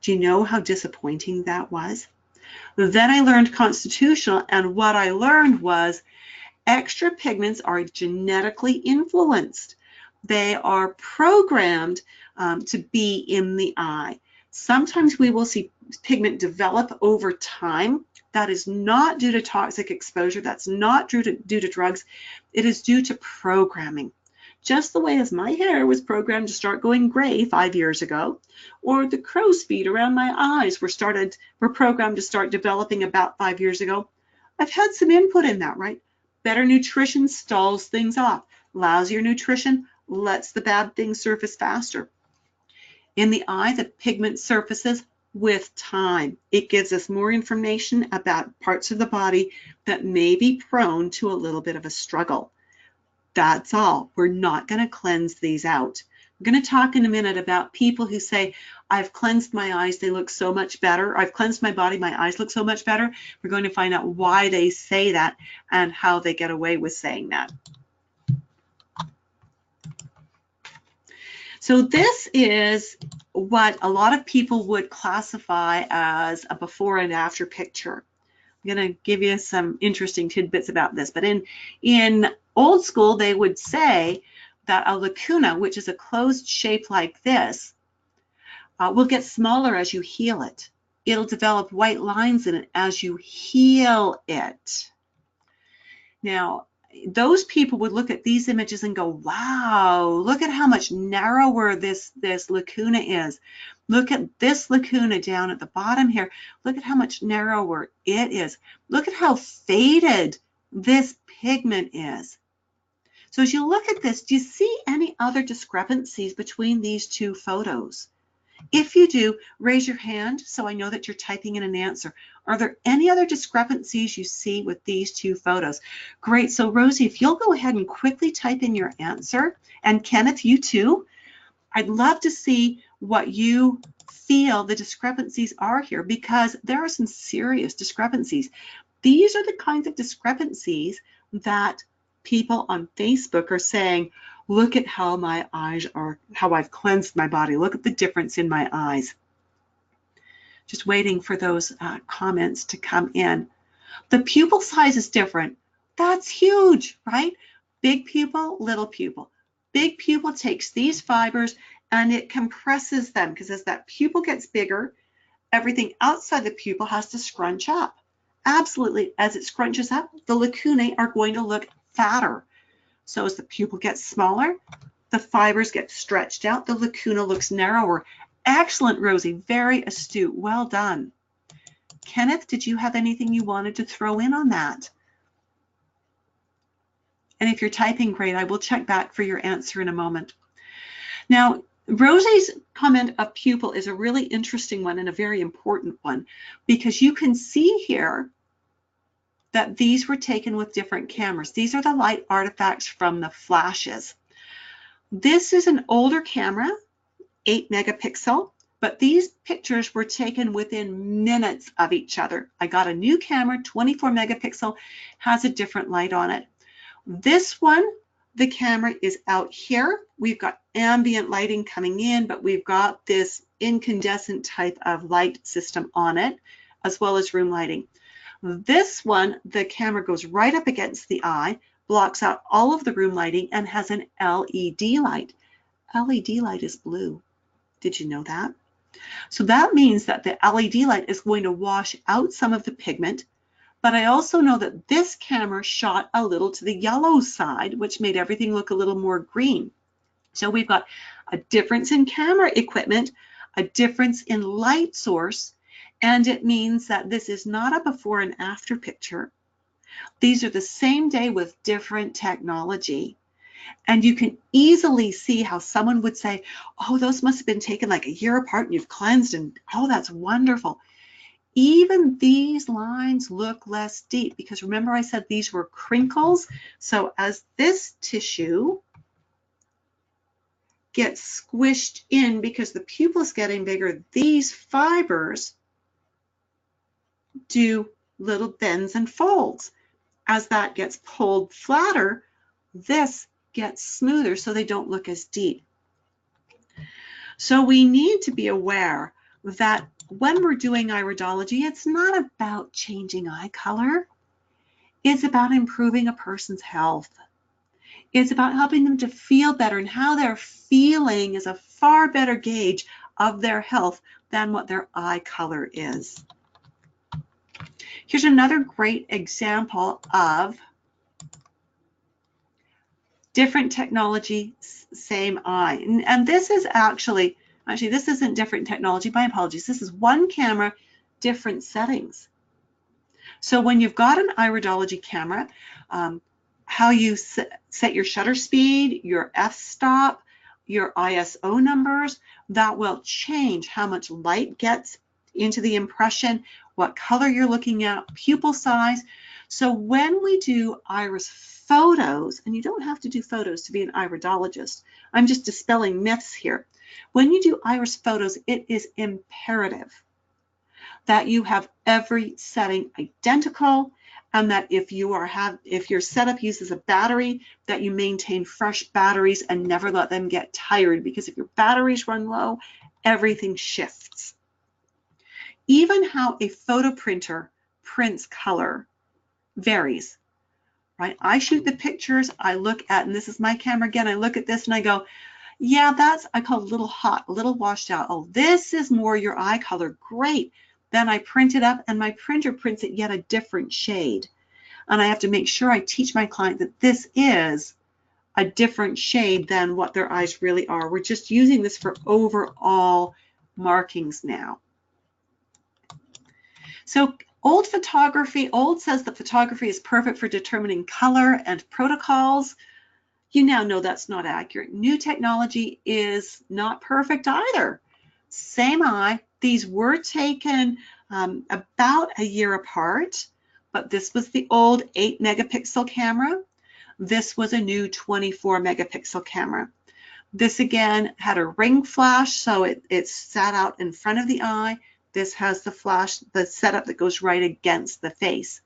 Do you know how disappointing that was? Then I learned constitutional, and what I learned was extra pigments are genetically influenced. They are programmed to be in the eye. Sometimes we will see pigment develop over time. That is not due to toxic exposure. That's not due to drugs. It is due to programming. Just the way as my hair was programmed to start going gray 5 years ago, or the crow's feet around my eyes were programmed to start developing about 5 years ago. I've had some input in that, right? Better nutrition stalls things off. Lousier nutrition lets the bad things surface faster. In the eye, the pigment surfaces with time. It gives us more information about parts of the body that may be prone to a little bit of a struggle. That's all. We're not going to cleanse these out. We're going to talk in a minute about people who say, I've cleansed my eyes, they look so much better. I've cleansed my body, my eyes look so much better. We're going to find out why they say that and how they get away with saying that. So this is what a lot of people would classify as a before and after picture. I'm going to give you some interesting tidbits about this, but in old school, they would say that a lacuna, which is a closed shape like this, will get smaller as you heal it. It'll develop white lines in it as you heal it. Now, those people would look at these images and go, wow, look at how much narrower this lacuna is. Look at this lacuna down at the bottom here. Look at how much narrower it is. Look at how faded this pigment is. So as you look at this, do you see any other discrepancies between these two photos? If you do, raise your hand so I know that you're typing in an answer. Are there any other discrepancies you see with these two photos? Great. So Rosie, if you'll go ahead and quickly type in your answer, and Kenneth, you too, I'd love to see what you feel the discrepancies are here, because there are some serious discrepancies. These are the kinds of discrepancies that people on Facebook are saying, look at how my eyes are, how I've cleansed my body. Look at the difference in my eyes. Just waiting for those comments to come in. The pupil size is different. That's huge, right? Big pupil, little pupil. Big pupil takes these fibers and it compresses them, because as that pupil gets bigger, everything outside the pupil has to scrunch up. Absolutely, as it scrunches up, the lacunae are going to look fatter. So as the pupil gets smaller, the fibers get stretched out, the lacuna looks narrower. Excellent, Rosie, very astute, well done. Kenneth, did you have anything you wanted to throw in on that? And if you're typing, great, I will check back for your answer in a moment. Now, Rosie's comment of pupil is a really interesting one and a very important one, because you can see here that these were taken with different cameras. These are the light artifacts from the flashes. This is an older camera, 8 megapixel, but these pictures were taken within minutes of each other. I got a new camera, 24 megapixel, has a different light on it. This one, the camera is out here. We've got ambient lighting coming in, but we've got this incandescent type of light system on it, as well as room lighting. This one, the camera goes right up against the eye, blocks out all of the room lighting, and has an LED light. LED light is blue. Did you know that? So that means that the LED light is going to wash out some of the pigment, but I also know that this camera shot a little to the yellow side, which made everything look a little more green. So we've got a difference in camera equipment, a difference in light source, and it means that this is not a before and after picture. These are the same day with different technology. And you can easily see how someone would say, oh, those must have been taken like a year apart and you've cleansed, and oh, that's wonderful. Even these lines look less deep, because remember I said these were crinkles. So as this tissue gets squished in because the pupil is getting bigger, these fibers do little bends and folds. as that gets pulled flatter, this gets smoother so they don't look as deep. So we need to be aware that when we're doing iridology, it's not about changing eye color. It's about improving a person's health. It's about helping them to feel better, and how they're feeling is a far better gauge of their health than what their eye color is. Here's another great example of different technology, same eye. And this is actually this isn't different technology, my apologies. This is one camera, different settings. So when you've got an iridology camera, how you set your shutter speed, your f-stop, your ISO numbers, that will change how much light gets into the impression, what color you're looking at, pupil size. So when we do iris photos, and you don't have to do photos to be an iridologist, I'm just dispelling myths here. When you do iris photos, it is imperative that you have every setting identical, and that if your setup uses a battery, that you maintain fresh batteries and never let them get tired, because if your batteries run low, everything shifts. Even how a photo printer prints color varies, right? I shoot the pictures, I look at, and this is my camera again, I look at this and I go, yeah, I call it a little hot, a little washed out. Oh, this is more your eye color, great. Then I print it up and my printer prints it yet a different shade. And I have to make sure I teach my client that this is a different shade than what their eyes really are. We're just using this for overall markings now. So old says that photography is perfect for determining color and protocols. You now know that's not accurate. New technology is not perfect either. Same eye. These were taken about a year apart, but this was the old 8 megapixel camera. This was a new 24 megapixel camera. This again had a ring flash, so it sat out in front of the eye. This has the flash, the setup that goes right against the face.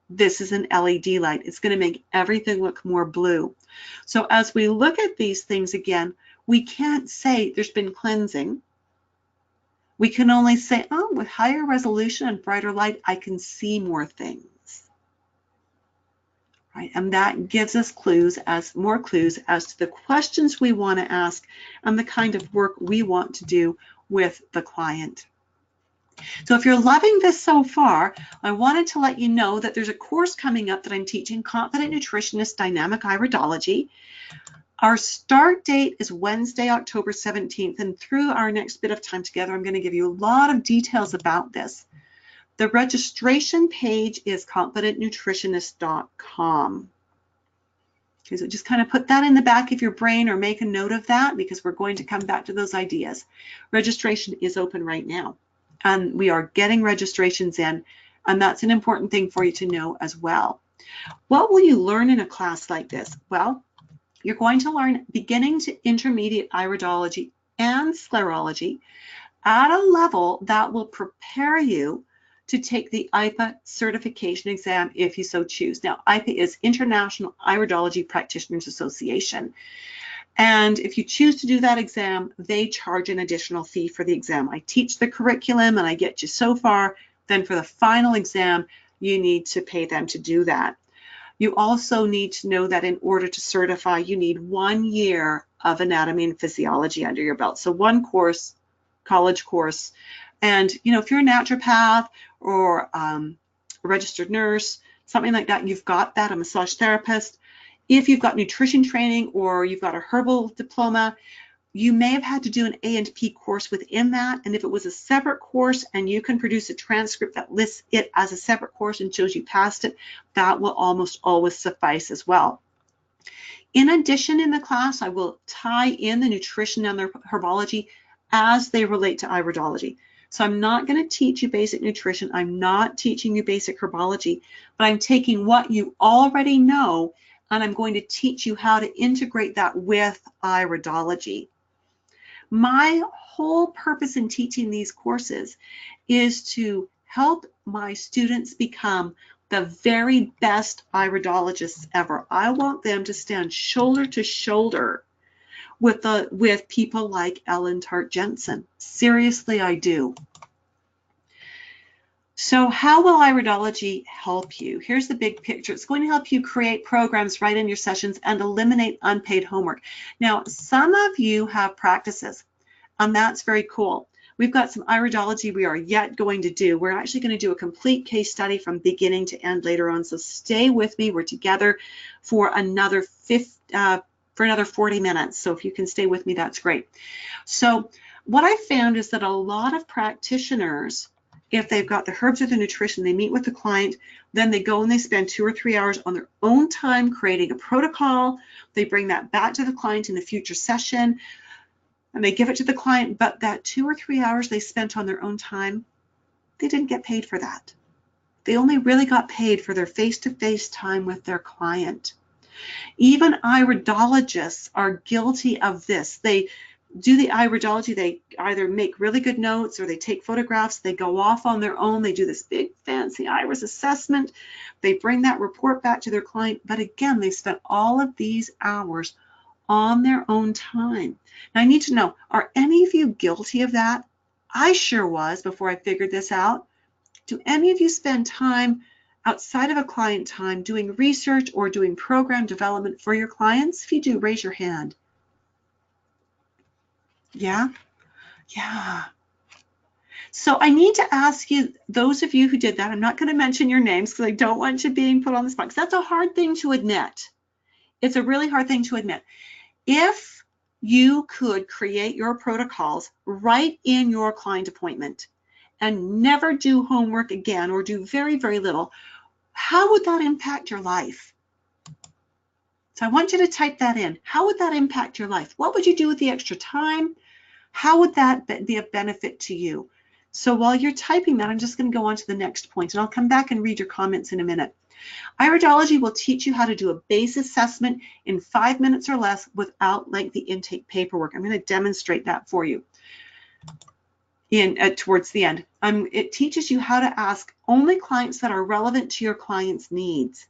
This is an LED light. It's going to make everything look more blue. So as we look at these things again, we can't say there's been cleansing. We can only say, oh, with higher resolution and brighter light, I can see more things. Right? And that gives us more clues as to the questions we want to ask and the kind of work we want to do with the client. So if you're loving this so far, I wanted to let you know that there's a course coming up that I'm teaching, Confident Nutritionist Dynamic Iridology. Our start date is Wednesday, October 17th, and through our next bit of time together, I'm going to give you a lot of details about this. The registration page is confidentnutritionist.com. Okay, so just kind of put that in the back of your brain or make a note of that, because we're going to come back to those ideas. Registration is open right now, and we are getting registrations in, and that's an important thing for you to know as well. What will you learn in a class like this? Well, you're going to learn beginning to intermediate iridology and sclerology at a level that will prepare you to take the IPA certification exam if you so choose. Now, IPA is International Iridology Practitioners Association. And if you choose to do that exam, they charge an additional fee for the exam. I teach the curriculum and I get you so far. Then for the final exam, you need to pay them to do that. You also need to know that in order to certify, you need 1 year of anatomy and physiology under your belt. So one course, college course. And, you know, if you're a naturopath or a registered nurse, something like that, you've got that, a massage therapist. If you've got nutrition training or you've got a herbal diploma, you may have had to do an A&P course within that. And if it was a separate course and you can produce a transcript that lists it as a separate course and shows you passed it, that will almost always suffice as well. In addition, in the class, I will tie in the nutrition and the herbology as they relate to iridology. So I'm not going to teach you basic nutrition. I'm not teaching you basic herbology, but I'm taking what you already know and I'm going to teach you how to integrate that with iridology. My whole purpose in teaching these courses is to help my students become the very best iridologists ever. I want them to stand shoulder to shoulder with people like Ellen Tart Jensen. Seriously, I do. So how will iridology help you? Here's the big picture. It's going to help you create programs right in your sessions and eliminate unpaid homework. Now, some of you have practices, and that's very cool. We've got some iridology we are yet going to do. We're actually going to do a complete case study from beginning to end later on, so stay with me. We're together for another 40 minutes, so if you can stay with me, that's great. So what I found is that a lot of practitioners, if they've got the herbs or the nutrition, they meet with the client, then they go and they spend 2 or 3 hours on their own time creating a protocol. They bring that back to the client in a future session, and they give it to the client, but that 2 or 3 hours they spent on their own time, they didn't get paid for that. They only really got paid for their face-to-face time with their client. Even iridologists are guilty of this. They do the iridology, they either make really good notes or they take photographs, they go off on their own, they do this big fancy iris assessment, they bring that report back to their client, but again, they spent all of these hours on their own time. Now I need to know, are any of you guilty of that? I sure was before I figured this out. Do any of you spend time outside of a client time doing research or doing program development for your clients? If you do, raise your hand. Yeah? Yeah. So I need to ask you, those of you who did that, I'm not going to mention your names because I don't want you being put on the spot, because that's a hard thing to admit. It's a really hard thing to admit. If you could create your protocols right in your client appointment and never do homework again or do very, very little, how would that impact your life? So I want you to type that in. How would that impact your life? What would you do with the extra time? How would that be a benefit to you? So while you're typing that, I'm just going to go on to the next point, and I'll come back and read your comments in a minute. Iridology will teach you how to do a base assessment in 5 minutes or less without lengthy intake paperwork. I'm going to demonstrate that for you towards the end. It teaches you how to ask only clients that are relevant to your client's needs.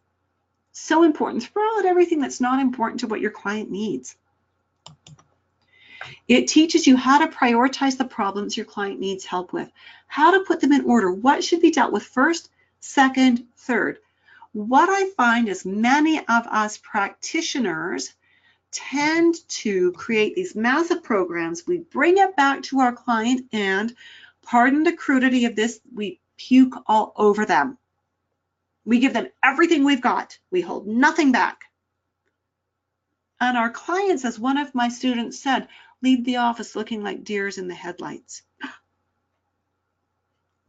So important. Throw out everything that's not important to what your client needs. It teaches you how to prioritize the problems your client needs help with, how to put them in order, what should be dealt with first, second, third. What I find is many of us practitioners tend to create these massive programs. We bring it back to our client and, pardon the crudity of this, we puke all over them. We give them everything we've got. We hold nothing back. And our clients, as one of my students said, leave the office looking like deers in the headlights.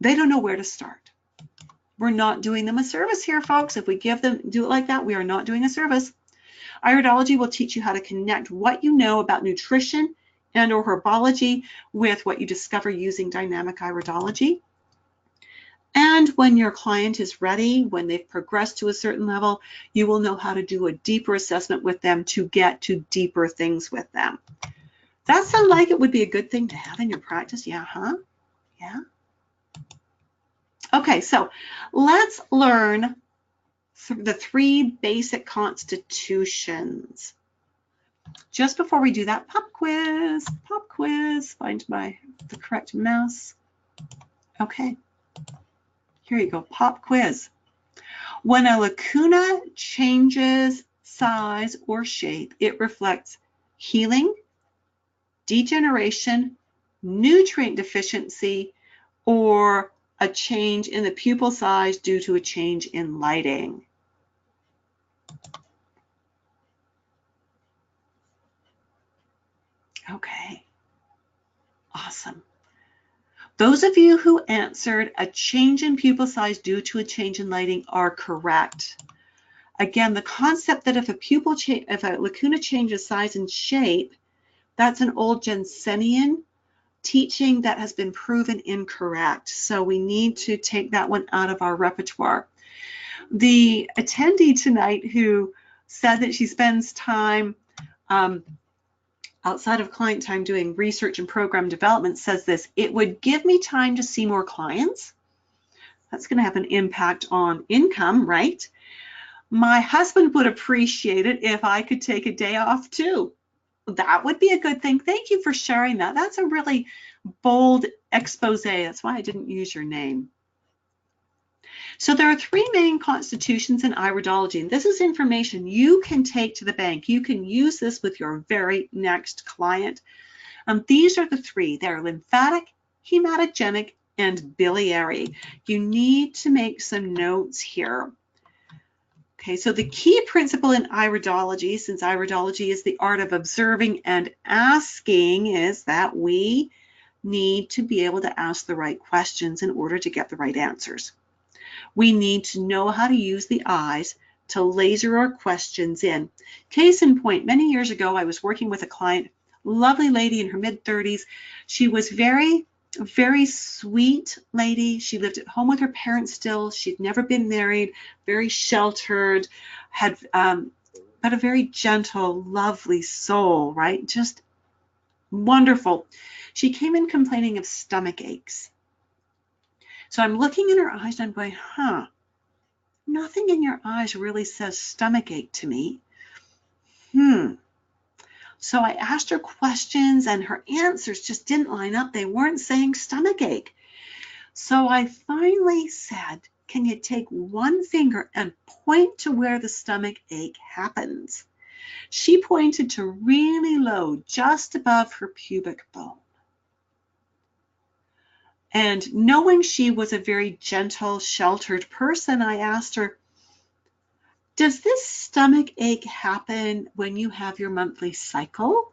They don't know where to start. We're not doing them a service here, folks. If we do it like that, we are not doing a service. Iridology will teach you how to connect what you know about nutrition and or herbology with what you discover using dynamic iridology. And when your client is ready, when they've progressed to a certain level, you will know how to do a deeper assessment with them to get to deeper things with them. That sound like it would be a good thing to have in your practice? Yeah, huh? Yeah. Okay, so let's learn the 3 basic constitutions. Just before we do that, pop quiz, find the correct mouse. Okay, here you go, pop quiz. When a lacuna changes size or shape, it reflects healing, degeneration, nutrient deficiency, or a change in the pupil size due to a change in lighting. Okay, awesome. Those of you who answered a change in pupil size due to a change in lighting are correct. Again, the concept that if a lacuna changes size and shape, that's an old Jensenian teaching that has been proven incorrect. So we need to take that one out of our repertoire. The attendee tonight who said that she spends time outside of client time doing research and program development says this: it would give me time to see more clients, That's going to have an impact on income, right? My husband would appreciate it if I could take a day off too. That would be a good thing. Thank you for sharing that. That's a really bold expose. That's why I didn't use your name. So there are three main constitutions in iridology, and this is information you can take to the bank. You can use this with your very next client. These are the three. They're lymphatic, hematogenic, and biliary. You need to make some notes here. Okay, so the key principle in iridology, since iridology is the art of observing and asking, is that we need to be able to ask the right questions in order to get the right answers. We need to know how to use the eyes to laser our questions in. Case in point, many years ago, I was working with a client, lovely lady in her mid-30s. She was very sweet lady. She lived at home with her parents still. She'd never been married, very sheltered, had but a very gentle, lovely soul, right? Just wonderful. She came in complaining of stomach aches. So I'm looking in her eyes and I'm going, nothing in your eyes really says stomach ache to me. So I asked her questions and her answers just didn't line up. They weren't saying stomach ache. So I finally said, can you take one finger and point to where the stomach ache happens? She pointed to really low, just above her pubic bone. And knowing she was a very gentle, sheltered person, I asked her, does this stomach ache happen when you have your monthly cycle?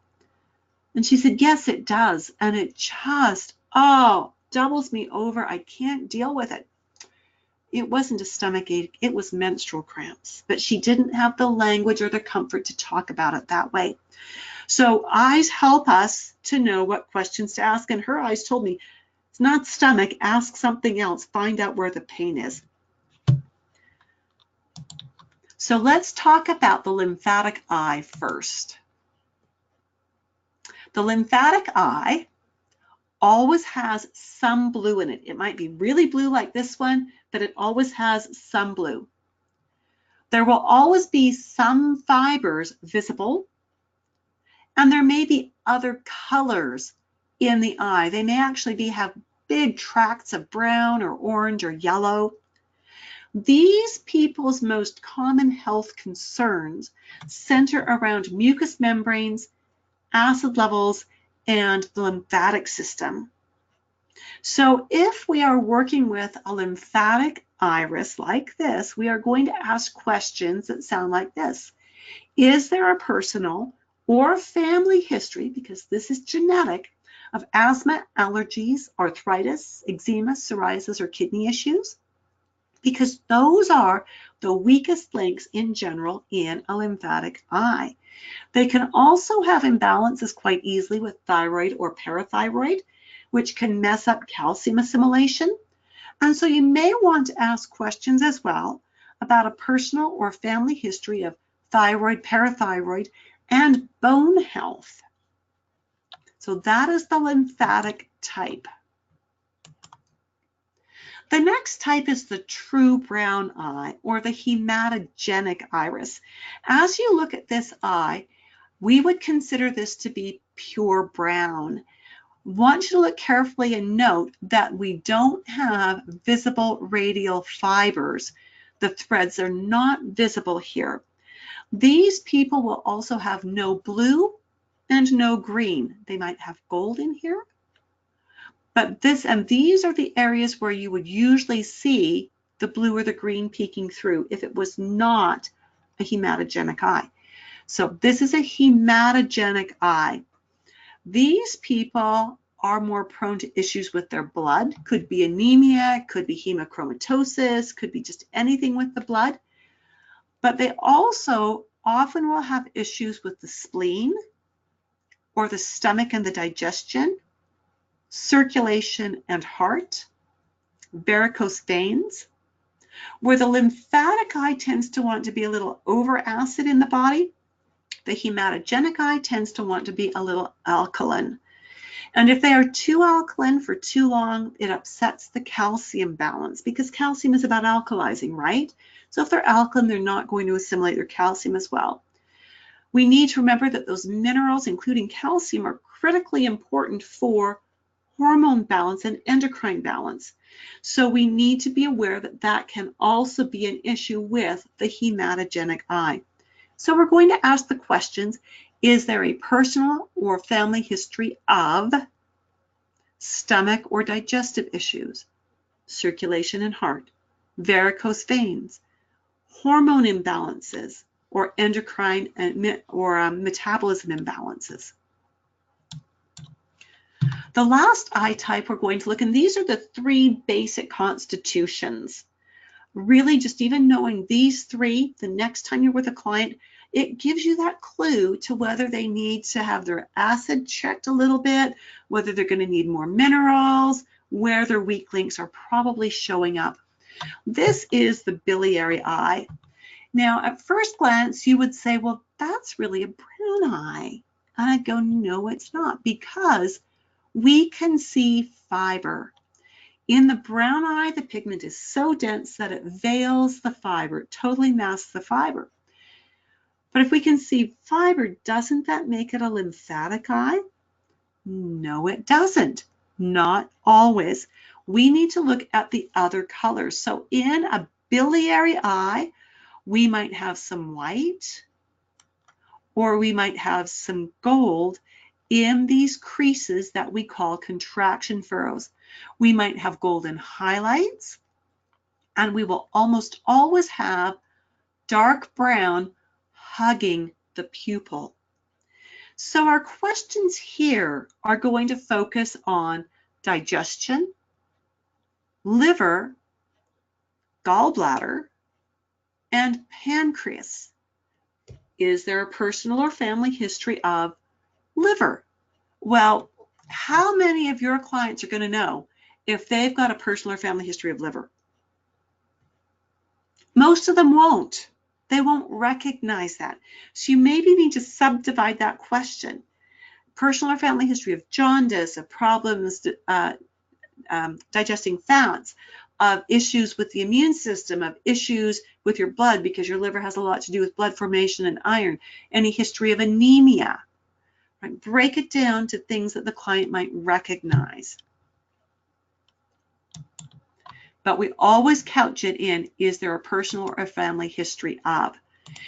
And she said, yes, it does. And it just, doubles me over. I can't deal with it. It wasn't a stomach ache. It was menstrual cramps. But she didn't have the language or the comfort to talk about it that way. So eyes help us to know what questions to ask. And her eyes told me, it's not stomach, ask something else. Find out where the pain is. So let's talk about the lymphatic eye first. The lymphatic eye always has some blue in it. It might be really blue like this one, but it always has some blue. There will always be some fibers visible, and there may be other colors in the eye. They may actually have big tracts of brown or orange or yellow. These people's most common health concerns center around mucous membranes, acid levels, and the lymphatic system. So if we are working with a lymphatic iris like this, we are going to ask questions that sound like this. Is there a personal or family history, because this is genetic, of asthma, allergies, arthritis, eczema, psoriasis, or kidney issues? Because those are the weakest links in general in a lymphatic eye. They can also have imbalances quite easily with thyroid or parathyroid, which can mess up calcium assimilation. And so you may want to ask questions as well about a personal or family history of thyroid, parathyroid, and bone health. So that is the lymphatic type. The next type is the true brown eye, or the hematogenic iris. As you look at this eye, we would consider this to be pure brown. I want you to look carefully and note that we don't have visible radial fibers. The threads are not visible here. These people will also have no blue and no green. They might have gold in here. But these are the areas where you would usually see the blue or the green peeking through if it was not a hematogenic eye. So this is a hematogenic eye. These people are more prone to issues with their blood. Could be anemia, could be hemochromatosis, could be just anything with the blood. But they also often will have issues with the spleen or the stomach and the digestion, circulation and heart, varicose veins. Where the lymphatic eye tends to want to be a little over acid in the body, the hematogenic eye tends to want to be a little alkaline. And if they are too alkaline for too long, it upsets the calcium balance, because calcium is about alkalizing, right? So if they're alkaline, they're not going to assimilate their calcium as well. We need to remember that those minerals, including calcium, are critically important for hormone balance and endocrine balance. So we need to be aware that that can also be an issue with the hematogenic eye. So we're going to ask the questions: is there a personal or family history of stomach or digestive issues, circulation and heart, varicose veins, hormone imbalances, or endocrine or metabolism imbalances? The last eye type we're going to look, and these are the three basic constitutions. Really, just even knowing these three, the next time you're with a client, it gives you that clue to whether they need to have their acid checked a little bit, whether they're going to need more minerals, where their weak links are probably showing up. This is the biliary eye. Now, at first glance, you would say, well, that's really a brown eye. And I'd go, no, it's not, because we can see fiber. In the brown eye, the pigment is so dense that it veils the fiber, it totally masks the fiber. But if we can see fiber, doesn't that make it a lymphatic eye? No, it doesn't. Not always. We need to look at the other colors. So in a biliary eye, we might have some white, or we might have some gold in these creases that we call contraction furrows. We might have golden highlights, and we will almost always have dark brown hugging the pupil. So our questions here are going to focus on digestion, liver, gallbladder, and pancreas. Is there a personal or family history of liver? Well, how many of your clients are going to know if they've got a personal or family history of liver? Most of them won't. They won't recognize that. So you maybe need to subdivide that question. Personal or family history of jaundice, of problems digesting fats, of issues with the immune system, of issues with your blood, because your liver has a lot to do with blood formation and iron, any history of anemia. Right? Break it down to things that the client might recognize. But we always couch it in, is there a personal or a family history of?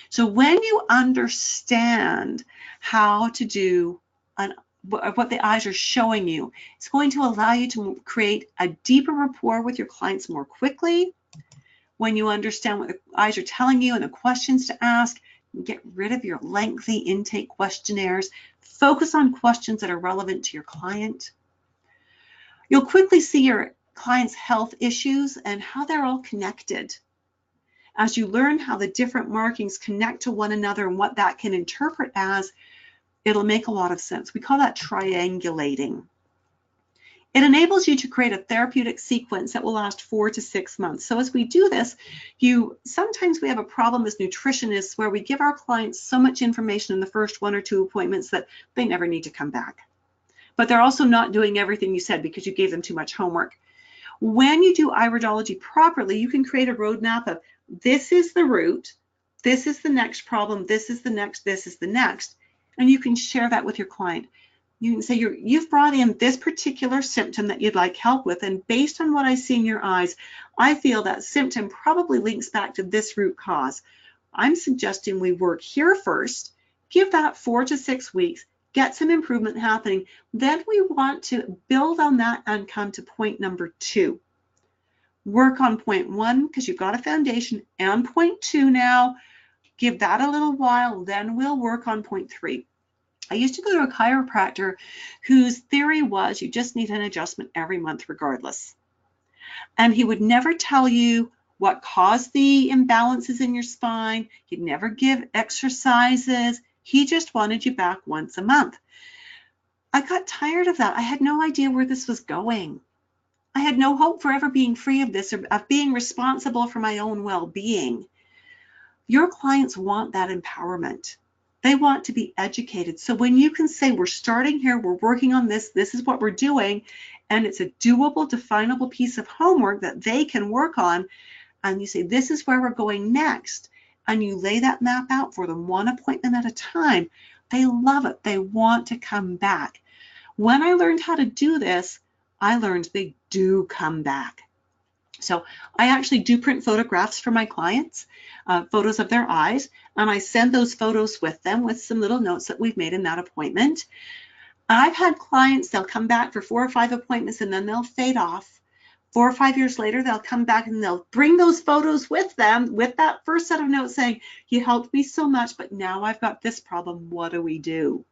So when you understand how to do what the eyes are showing you, it's going to allow you to create a deeper rapport with your clients more quickly. When you understand what the eyes are telling you and the questions to ask, get rid of your lengthy intake questionnaires. Focus on questions that are relevant to your client. You'll quickly see your clients' health issues and how they're all connected. As you learn how the different markings connect to one another and what that can interpret as, it'll make a lot of sense. We call that triangulating. It enables you to create a therapeutic sequence that will last 4 to 6 months. So as we do this, sometimes we have a problem as nutritionists where we give our clients so much information in the first 1 or 2 appointments that they never need to come back. But they're also not doing everything you said because you gave them too much homework. When you do iridology properly, you can create a roadmap of this is the root, this is the next problem, this is the next, this is the next, and you can share that with your client. You can say you've brought in this particular symptom that you'd like help with, and based on what I see in your eyes, I feel that symptom probably links back to this root cause. I'm suggesting we work here first, give that 4 to 6 weeks, get some improvement happening. Then we want to build on that and come to point number 2. Work on point 1 because you've got a foundation, and point 2 now. Give that a little while, then we'll work on point 3. I used to go to a chiropractor whose theory was you just need an adjustment every month regardless. And he would never tell you what caused the imbalances in your spine. He'd never give exercises. He just wanted you back once a month. I got tired of that. I had no idea where this was going. I had no hope for ever being free of this or of being responsible for my own well-being. Your clients want that empowerment. They want to be educated. So when you can say, we're starting here, we're working on this, this is what we're doing, and it's a doable, definable piece of homework that they can work on, and you say, this is where we're going next, and you lay that map out for them one appointment at a time, they love it. They want to come back. When I learned how to do this, I learned they do come back. So I actually do print photographs for my clients, photos of their eyes, and I send those photos with them with some little notes that we've made in that appointment. I've had clients, they'll come back for 4 or 5 appointments and then they'll fade off. 4 or 5 years later, they'll come back and they'll bring those photos with them with that first set of notes saying, you helped me so much, but now I've got this problem. What do we do?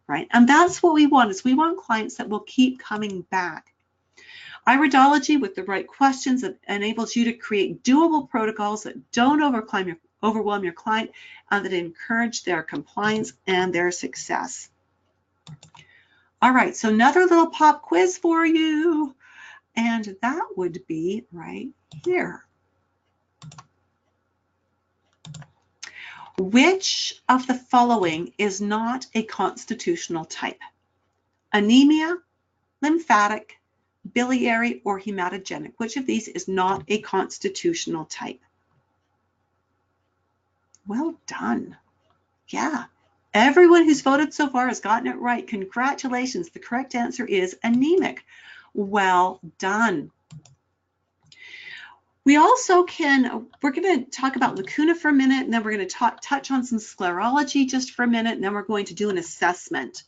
Right? And that's what we want, is we want clients that will keep coming back. Iridology, with the right questions, enables you to create doable protocols that don't overwhelm your client and that encourage their compliance and their success. All right, so another little pop quiz for you, and that would be right here. Which of the following is not a constitutional type? Anemia, lymphatic, biliary, or hematogenic? Which of these is not a constitutional type? Well done. Yeah, everyone who's voted so far has gotten it right. Congratulations. The correct answer is anemic. Well done. We also we're going to talk about lacuna for a minute, and then we're going to touch on some sclerology just for a minute, and then we're going to do an assessment.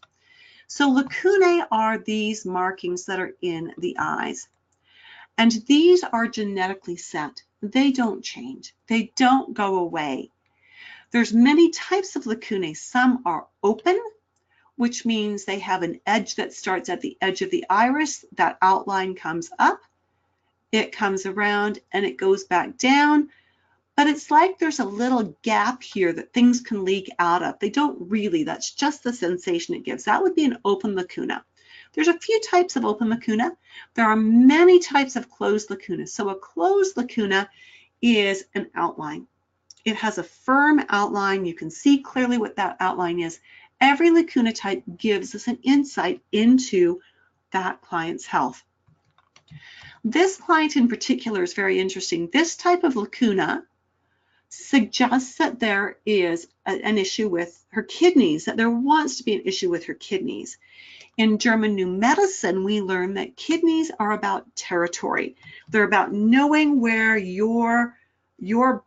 So lacunae are these markings that are in the eyes, and these are genetically set. They don't change. They don't go away. There's many types of lacunae. Some are open, which means they have an edge that starts at the edge of the iris. That outline comes up, it comes around, and it goes back down. But it's like there's a little gap here that things can leak out of. They don't really, that's just the sensation it gives. That would be an open lacuna. There's a few types of open lacuna. There are many types of closed lacuna. So a closed lacuna is an outline. It has a firm outline. You can see clearly what that outline is. Every lacuna type gives us an insight into that client's health. This client in particular is very interesting. This type of lacuna suggests that there is an issue with her kidneys, that there wants to be an issue with her kidneys. In German New Medicine, we learn that kidneys are about territory. They're about knowing where your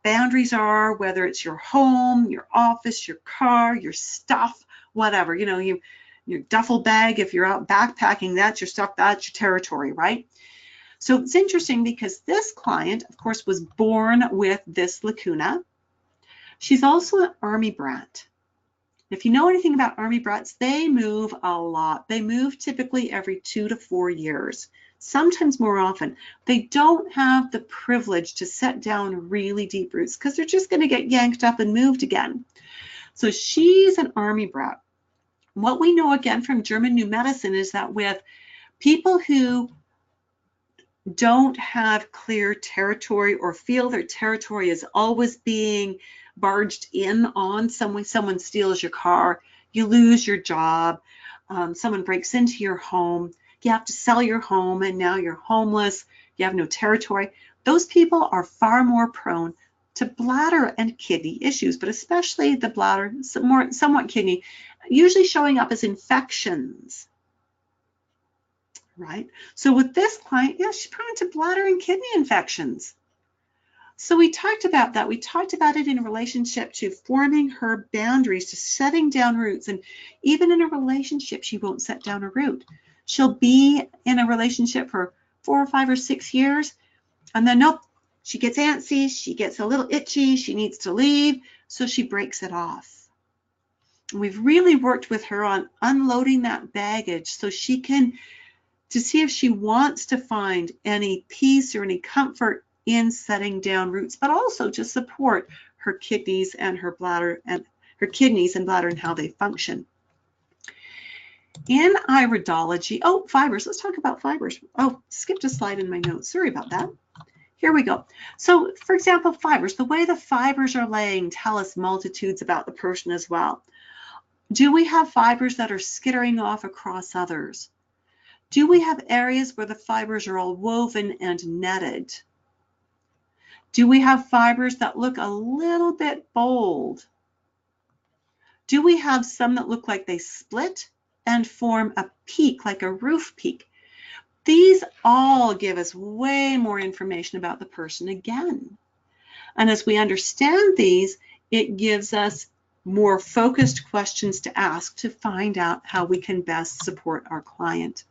boundaries are, whether it's your home, your office, your car, your stuff, whatever. You know, your duffel bag, if you're out backpacking, that's your stuff, that's your territory, right? So it's interesting because this client, of course, was born with this lacuna. She's also an army brat. If you know anything about army brats, they move a lot. They move typically every 2 to 4 years, sometimes more often. They don't have the privilege to set down really deep roots because they're just going to get yanked up and moved again. So she's an army brat. What we know again from German New Medicine is that with people who don't have clear territory or feel their territory is always being barged in on, someone steals your car, you lose your job, someone breaks into your home, you have to sell your home and now you're homeless, you have no territory. Those people are far more prone to bladder and kidney issues, but especially the bladder, somewhat kidney, usually showing up as infections. Right? So with this client, yeah, she's prone to bladder and kidney infections. So we talked about that. We talked about it in relationship to forming her boundaries, to setting down roots. And even in a relationship, she won't set down a root. She'll be in a relationship for 4 or 5 or 6 years. And then, nope, she gets antsy. She gets a little itchy. She needs to leave. So she breaks it off. And we've really worked with her on unloading that baggage so she can to see if she wants to find any peace or any comfort in setting down roots, but also to support her kidneys and her bladder and her kidneys and bladder and how they function. In iridology, fibers, let's talk about fibers. Oh, skipped a slide in my notes. Sorry about that. Here we go. So, for example, fibers, the way the fibers are laying tell us multitudes about the person as well. Do we have fibers that are skittering off across others? Do we have areas where the fibers are all woven and netted? Do we have fibers that look a little bit bold? Do we have some that look like they split and form a peak, like a roof peak? These all give us way more information about the person again. And as we understand these, it gives us more focused questions to ask to find out how we can best support our client.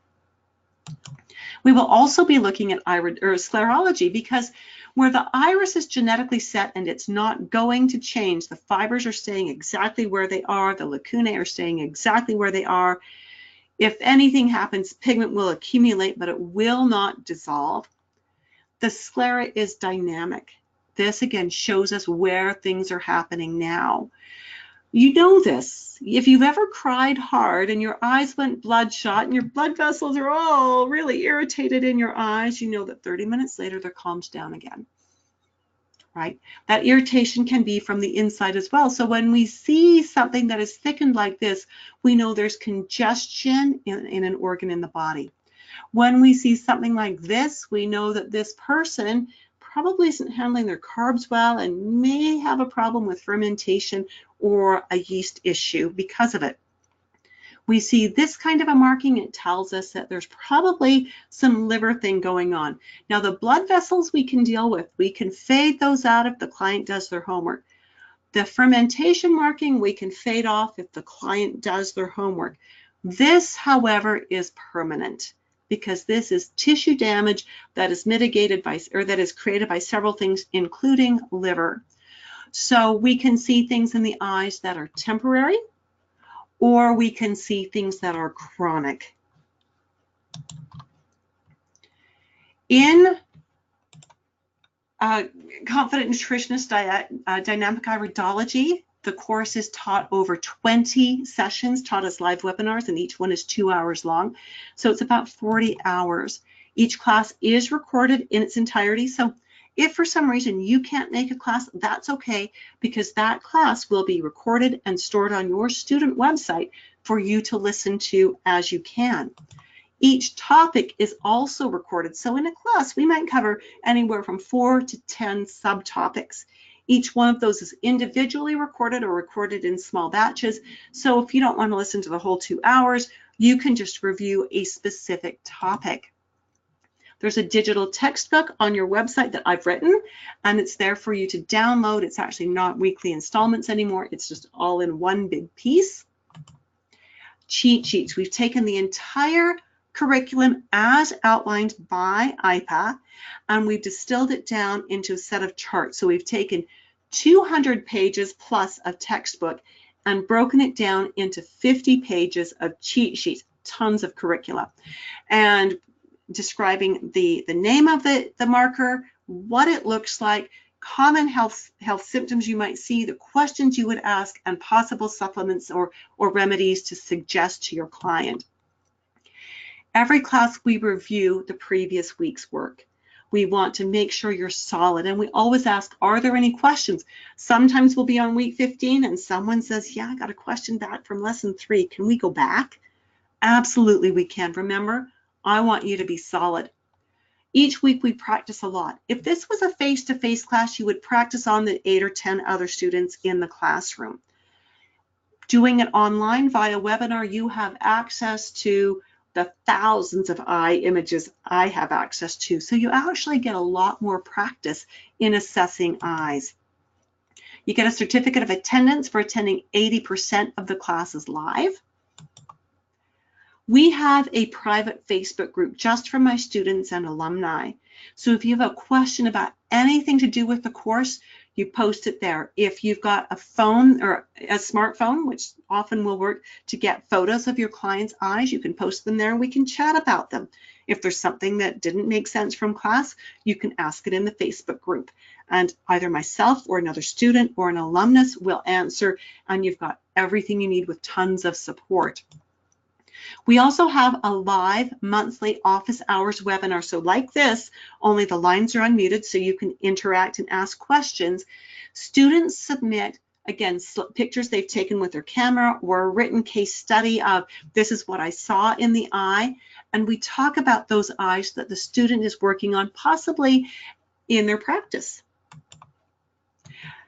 We will also be looking at sclerology, because where the iris is genetically set and it's not going to change, the fibers are staying exactly where they are, the lacunae are staying exactly where they are. If anything happens, pigment will accumulate, but it will not dissolve. The sclera is dynamic. This again shows us where things are happening now. You know this. If you've ever cried hard and your eyes went bloodshot and your blood vessels are all really irritated in your eyes, you know that 30 minutes later they're calmed down again, right? That irritation can be from the inside as well. So when we see something that is thickened like this, we know there's congestion in an organ in the body. When we see something like this, we know that this person probably isn't handling their carbs well and may have a problem with fermentation or a yeast issue because of it. We see this kind of a marking, it tells us that there's probably some liver thing going on. Now the blood vessels we can deal with, we can fade those out if the client does their homework. The fermentation marking we can fade off if the client does their homework. This, however, is permanent, because this is tissue damage that is mitigated by, or that is created by several things, including liver. So we can see things in the eyes that are temporary, or we can see things that are chronic. In Confident Nutritionist Dynamic Iridology, the course is taught over 20 sessions, taught as live webinars, and each one is 2 hours long. So it's about 40 hours. Each class is recorded in its entirety. So if for some reason you can't make a class, that's okay, because that class will be recorded and stored on your student website for you to listen to as you can. Each topic is also recorded. So in a class, we might cover anywhere from 4 to 10 subtopics. Each one of those is individually recorded or recorded in small batches. So if you don't want to listen to the whole 2 hours, you can just review a specific topic. There's a digital textbook on your website that I've written, and it's there for you to download. It's actually not weekly installments anymore. It's just all in one big piece. Cheat sheets. We've taken the entire curriculum as outlined by IPA, and we've distilled it down into a set of charts. So we've taken 200 pages plus of textbook and broken it down into 50 pages of cheat sheets, tons of curricula, and describing the name of the marker, what it looks like, common health symptoms you might see, the questions you would ask, and possible supplements or remedies to suggest to your client. Every class we review the previous week's work. We want to make sure you're solid, and we always ask, are there any questions? Sometimes we'll be on week 15 and someone says, yeah, I got a question back from lesson 3. Can we go back? Absolutely we can. Remember, I want you to be solid. Each week we practice a lot. If this was a face-to-face class, you would practice on the 8 or 10 other students in the classroom. Doing it online via webinar, you have access to the thousands of eye images I have access to. So you actually get a lot more practice in assessing eyes. You get a certificate of attendance for attending 80% of the classes live. We have a private Facebook group just for my students and alumni. So if you have a question about anything to do with the course, you post it there. If you've got a phone or a smartphone, which often will work to get photos of your client's eyes, you can post them there and we can chat about them. If there's something that didn't make sense from class, you can ask it in the Facebook group. And either myself or another student or an alumnus will answer, and you've got everything you need with tons of support. We also have a live monthly office hours webinar. So like this, only the lines are unmuted so you can interact and ask questions. Students submit again, pictures they've taken with their camera or a written case study of this is what I saw in the eye. And we talk about those eyes that the student is working on, possibly in their practice.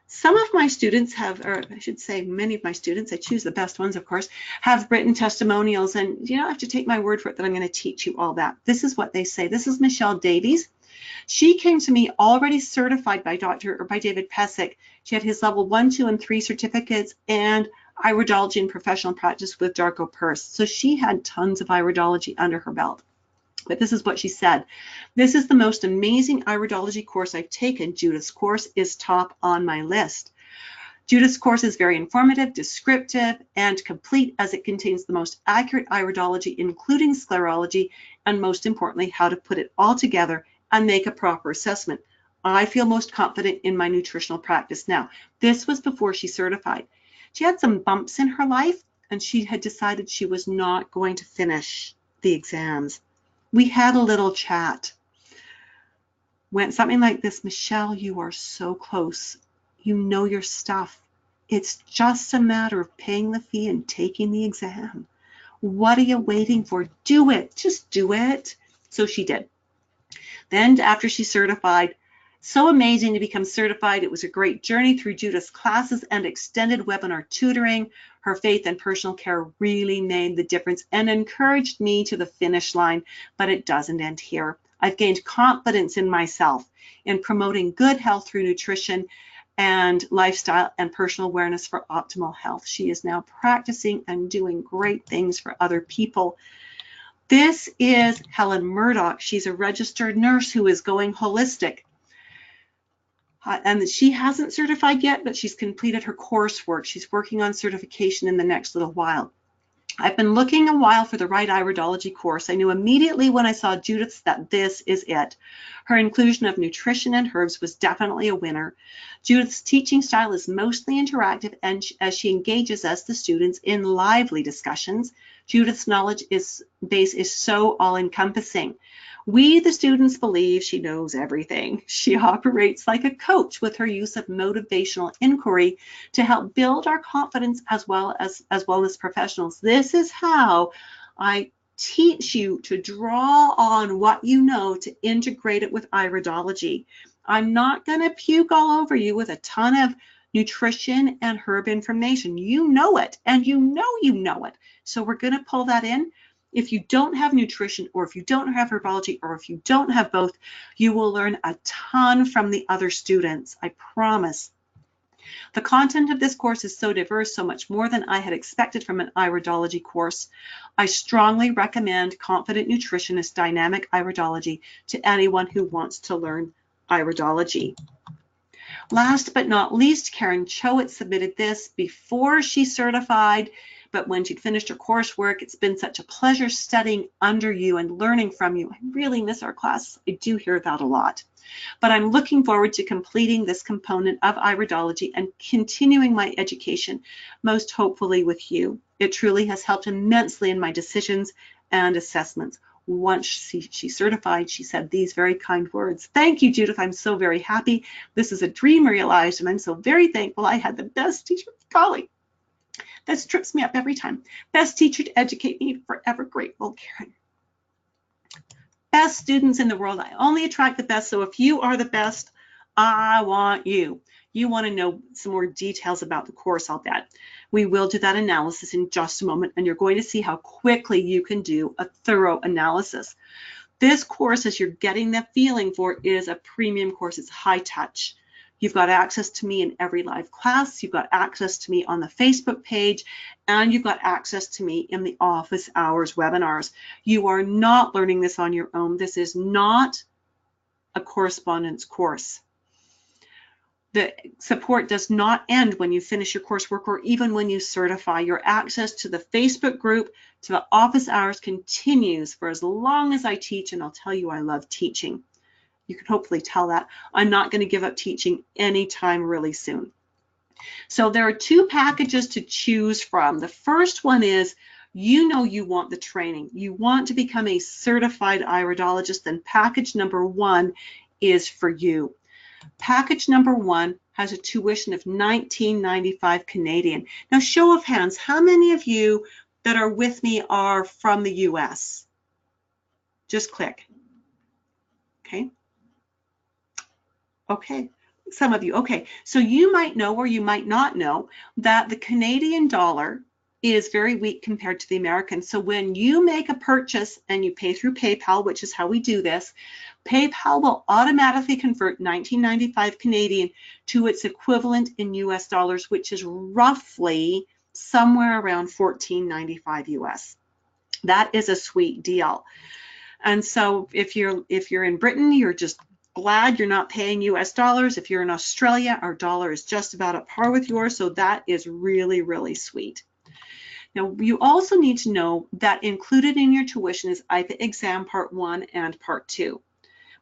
Some of my students have, or I should say many of my students, I choose the best ones, of course, have written testimonials, and you don't have to take my word for it that I'm going to teach you all that. This is what they say. This is Michelle Davies. She came to me already certified by David Pesic. She had his level 1, 2, and 3 certificates and iridology and professional practice with Darko Purse. So she had tons of iridology under her belt. But this is what she said. This is the most amazing iridology course I've taken. Judith's course is top on my list. Judith's course is very informative, descriptive, and complete as it contains the most accurate iridology, including sclerology, and most importantly, how to put it all together and make a proper assessment. I feel most confident in my nutritional practice now. This was before she certified. She had some bumps in her life, and she had decided she was not going to finish the exams. We had a little chat. Went something like this: Michelle, you are so close. You know your stuff. It's just a matter of paying the fee and taking the exam. What are you waiting for? Do it. Just do it. So she did. Then after she certified, so amazing to become certified. It was a great journey through Judith's classes and extended webinar tutoring. Her faith and personal care really made the difference and encouraged me to the finish line, but it doesn't end here. I've gained confidence in myself in promoting good health through nutrition and lifestyle and personal awareness for optimal health. She is now practicing and doing great things for other people. This is Helen Murdoch. She's a registered nurse who is going holistic. And she hasn't certified yet, but she's completed her coursework. She's working on certification in the next little while. I've been looking a while for the right iridology course. I knew immediately when I saw Judith's that this is it. Her inclusion of nutrition and herbs was definitely a winner. Judith's teaching style is mostly interactive, and as she engages us, the students, in lively discussions. Judith's knowledge base is so all-encompassing. We, the students, believe she knows everything. She operates like a coach with her use of motivational inquiry to help build our confidence as well as wellness professionals. This is how I teach you to draw on what you know to integrate it with iridology. I'm not going to puke all over you with a ton of nutrition and herb information. You know it, and you know it. So we're going to pull that in. If you don't have nutrition, or if you don't have herbology, or if you don't have both, you will learn a ton from the other students. I promise. The content of this course is so diverse, so much more than I had expected from an iridology course. I strongly recommend Confident Nutritionist Dynamic Iridology to anyone who wants to learn iridology. Last but not least, Karen Choate submitted this before she certified, but when she'd finished her coursework. It's been such a pleasure studying under you and learning from you. I really miss our class. I do hear that a lot. But I'm looking forward to completing this component of iridology and continuing my education, most hopefully with you. It truly has helped immensely in my decisions and assessments. Once she certified, she said these very kind words: "Thank you, Judith. I'm so very happy. This is a dream realized, and I'm so very thankful I had the best teacher." Golly, that trips me up every time. Best teacher to educate me. Forever grateful, Karen. Best students in the world. I only attract the best. So if you are the best, I want you. You want to know some more details about the course, I'll bet. We will do that analysis in just a moment, and you're going to see how quickly you can do a thorough analysis. This course, as you're getting the feeling for, is a premium course. It's high touch. You've got access to me in every live class. You've got access to me on the Facebook page, and you've got access to me in the office hours webinars. You are not learning this on your own. This is not a correspondence course. The support does not end when you finish your coursework or even when you certify. Your access to the Facebook group, to the office hours, continues for as long as I teach, and I'll tell you I love teaching. You can hopefully tell that. I'm not going to give up teaching anytime really soon. So there are two packages to choose from. The first one is, you know you want the training. You want to become a certified iridologist, then package number one is for you. Package number one has a tuition of $19.95 Canadian. Now, show of hands, how many of you that are with me are from the US? Just click. Okay. Okay. Some of you. Okay. So you might know or you might not know that the Canadian dollar is very weak compared to the American. So when you make a purchase and you pay through PayPal, which is how we do this, PayPal will automatically convert $19.95 Canadian to its equivalent in US dollars, which is roughly somewhere around $14.95 US. That is a sweet deal. And so if you're in Britain, you're just glad you're not paying US dollars. If you're in Australia, our dollar is just about at par with yours. So that is really, really sweet. Now, you also need to know that included in your tuition is IPA exam part 1 and part 2.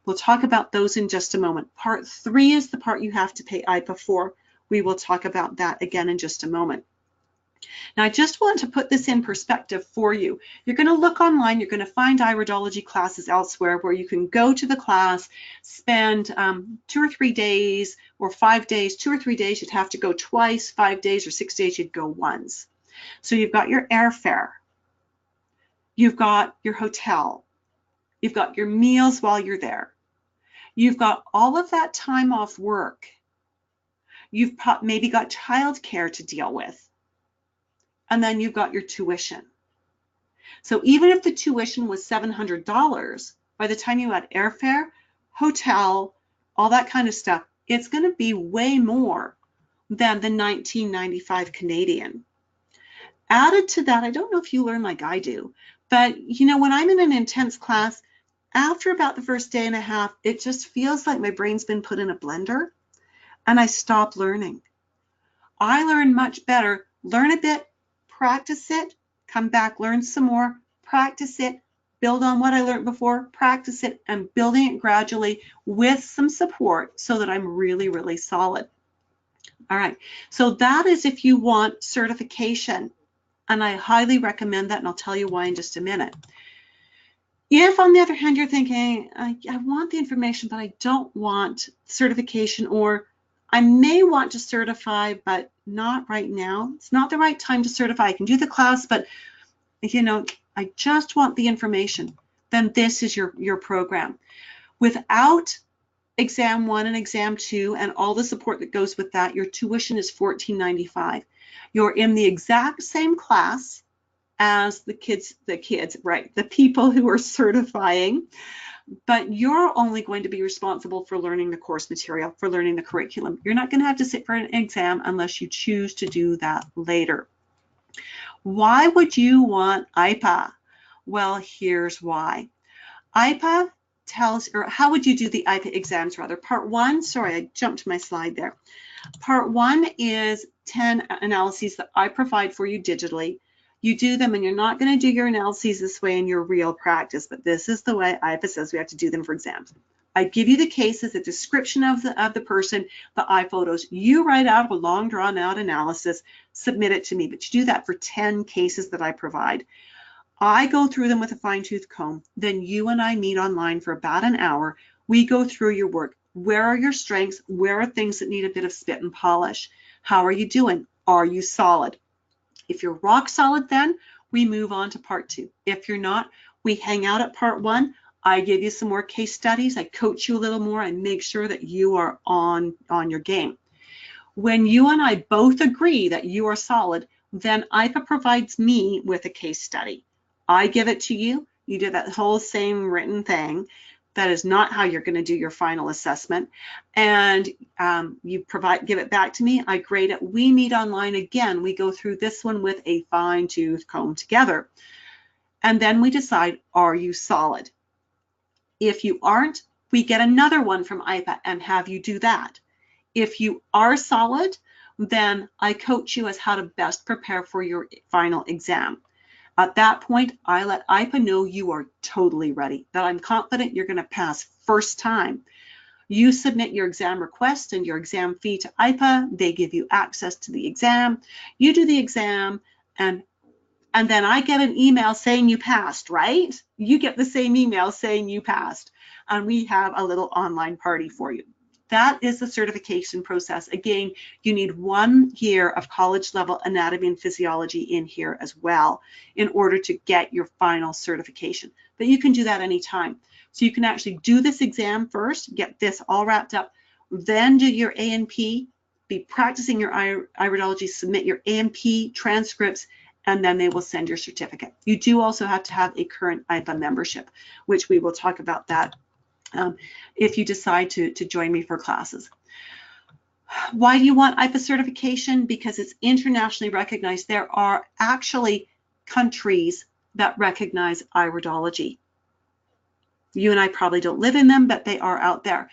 We'll talk about those in just a moment. Part 3 is the part you have to pay IPA for. We will talk about that again in just a moment. Now, I just want to put this in perspective for you. You're going to look online, you're going to find Iridology classes elsewhere where you can go to the class, spend 2 or 3 days or 5 days, 2 or 3 days, you'd have to go twice, 5 days or 6 days, you'd go once. So you've got your airfare, you've got your hotel, you've got your meals while you're there, you've got all of that time off work, you've maybe got childcare to deal with, and then you've got your tuition. So even if the tuition was $700, by the time you add airfare, hotel, all that kind of stuff, it's going to be way more than the $19.95 Canadian. Added to that, I don't know if you learn like I do, but you know, when I'm in an intense class, after about the first day and a half, it just feels like my brain's been put in a blender and I stop learning. I learn much better, learn a bit, practice it, come back, learn some more, practice it, build on what I learned before, practice it, and building it gradually with some support so that I'm really, really solid. All right, so that is if you want certification. And I highly recommend that, and I'll tell you why in just a minute. If, on the other hand, you're thinking, I want the information, but I don't want certification, or I may want to certify, but not right now. It's not the right time to certify. I can do the class, but you know, I just want the information. Then this is your program. Without exam 1 and exam 2 and all the support that goes with that, your tuition is $14.95. You're in the exact same class as the people who are certifying, but you're only going to be responsible for learning the course material, for learning the curriculum. You're not going to have to sit for an exam unless you choose to do that later. Why would you want IPA? Well, here's why. IPA tells, or how would you do the IPA exams rather? Part 1, sorry, I jumped my slide there. Part 1 is 10 analyses that I provide for you digitally. You do them, and you're not going to do your analyses this way in your real practice, but this is the way IPA says we have to do them for exams. I give you the cases, a description of the person, the eye photos. You write out a long drawn out analysis, submit it to me, but you do that for 10 cases that I provide. I go through them with a fine-tooth comb. Then you and I meet online for about an hour. We go through your work. Where are your strengths? Where are things that need a bit of spit and polish? How are you doing? Are you solid? If you're rock solid, then we move on to part 2. If you're not, we hang out at part 1. I give you some more case studies. I coach you a little more and make sure that you are on your game. When you and I both agree that you are solid, then IPA provides me with a case study. I give it to you. You do that whole same written thing. That is not how you're going to do your final assessment. And you give it back to me. I grade it. We meet online again. We go through this one with a fine-tooth comb together. And then we decide, are you solid? If you aren't, we get another one from IPA and have you do that. If you are solid, then I coach you as how to best prepare for your final exam. At that point, I let IPA know you are totally ready, that I'm confident you're going to pass first time. You submit your exam request and your exam fee to IPA. They give you access to the exam. You do the exam, and then I get an email saying you passed, right? You get the same email saying you passed, and we have a little online party for you. That is the certification process. Again, you need 1 year of college level anatomy and physiology in here as well in order to get your final certification. But you can do that anytime. So you can actually do this exam first, get this all wrapped up, then do your A&P, be practicing your iridology, submit your A&P transcripts, and then they will send your certificate. You do also have to have a current IPA membership, which we will talk about that if you decide to join me for classes. Why do you want IPA certification? Because it's internationally recognized. There are actually countries that recognize iridology. You and I probably don't live in them, but they are out there.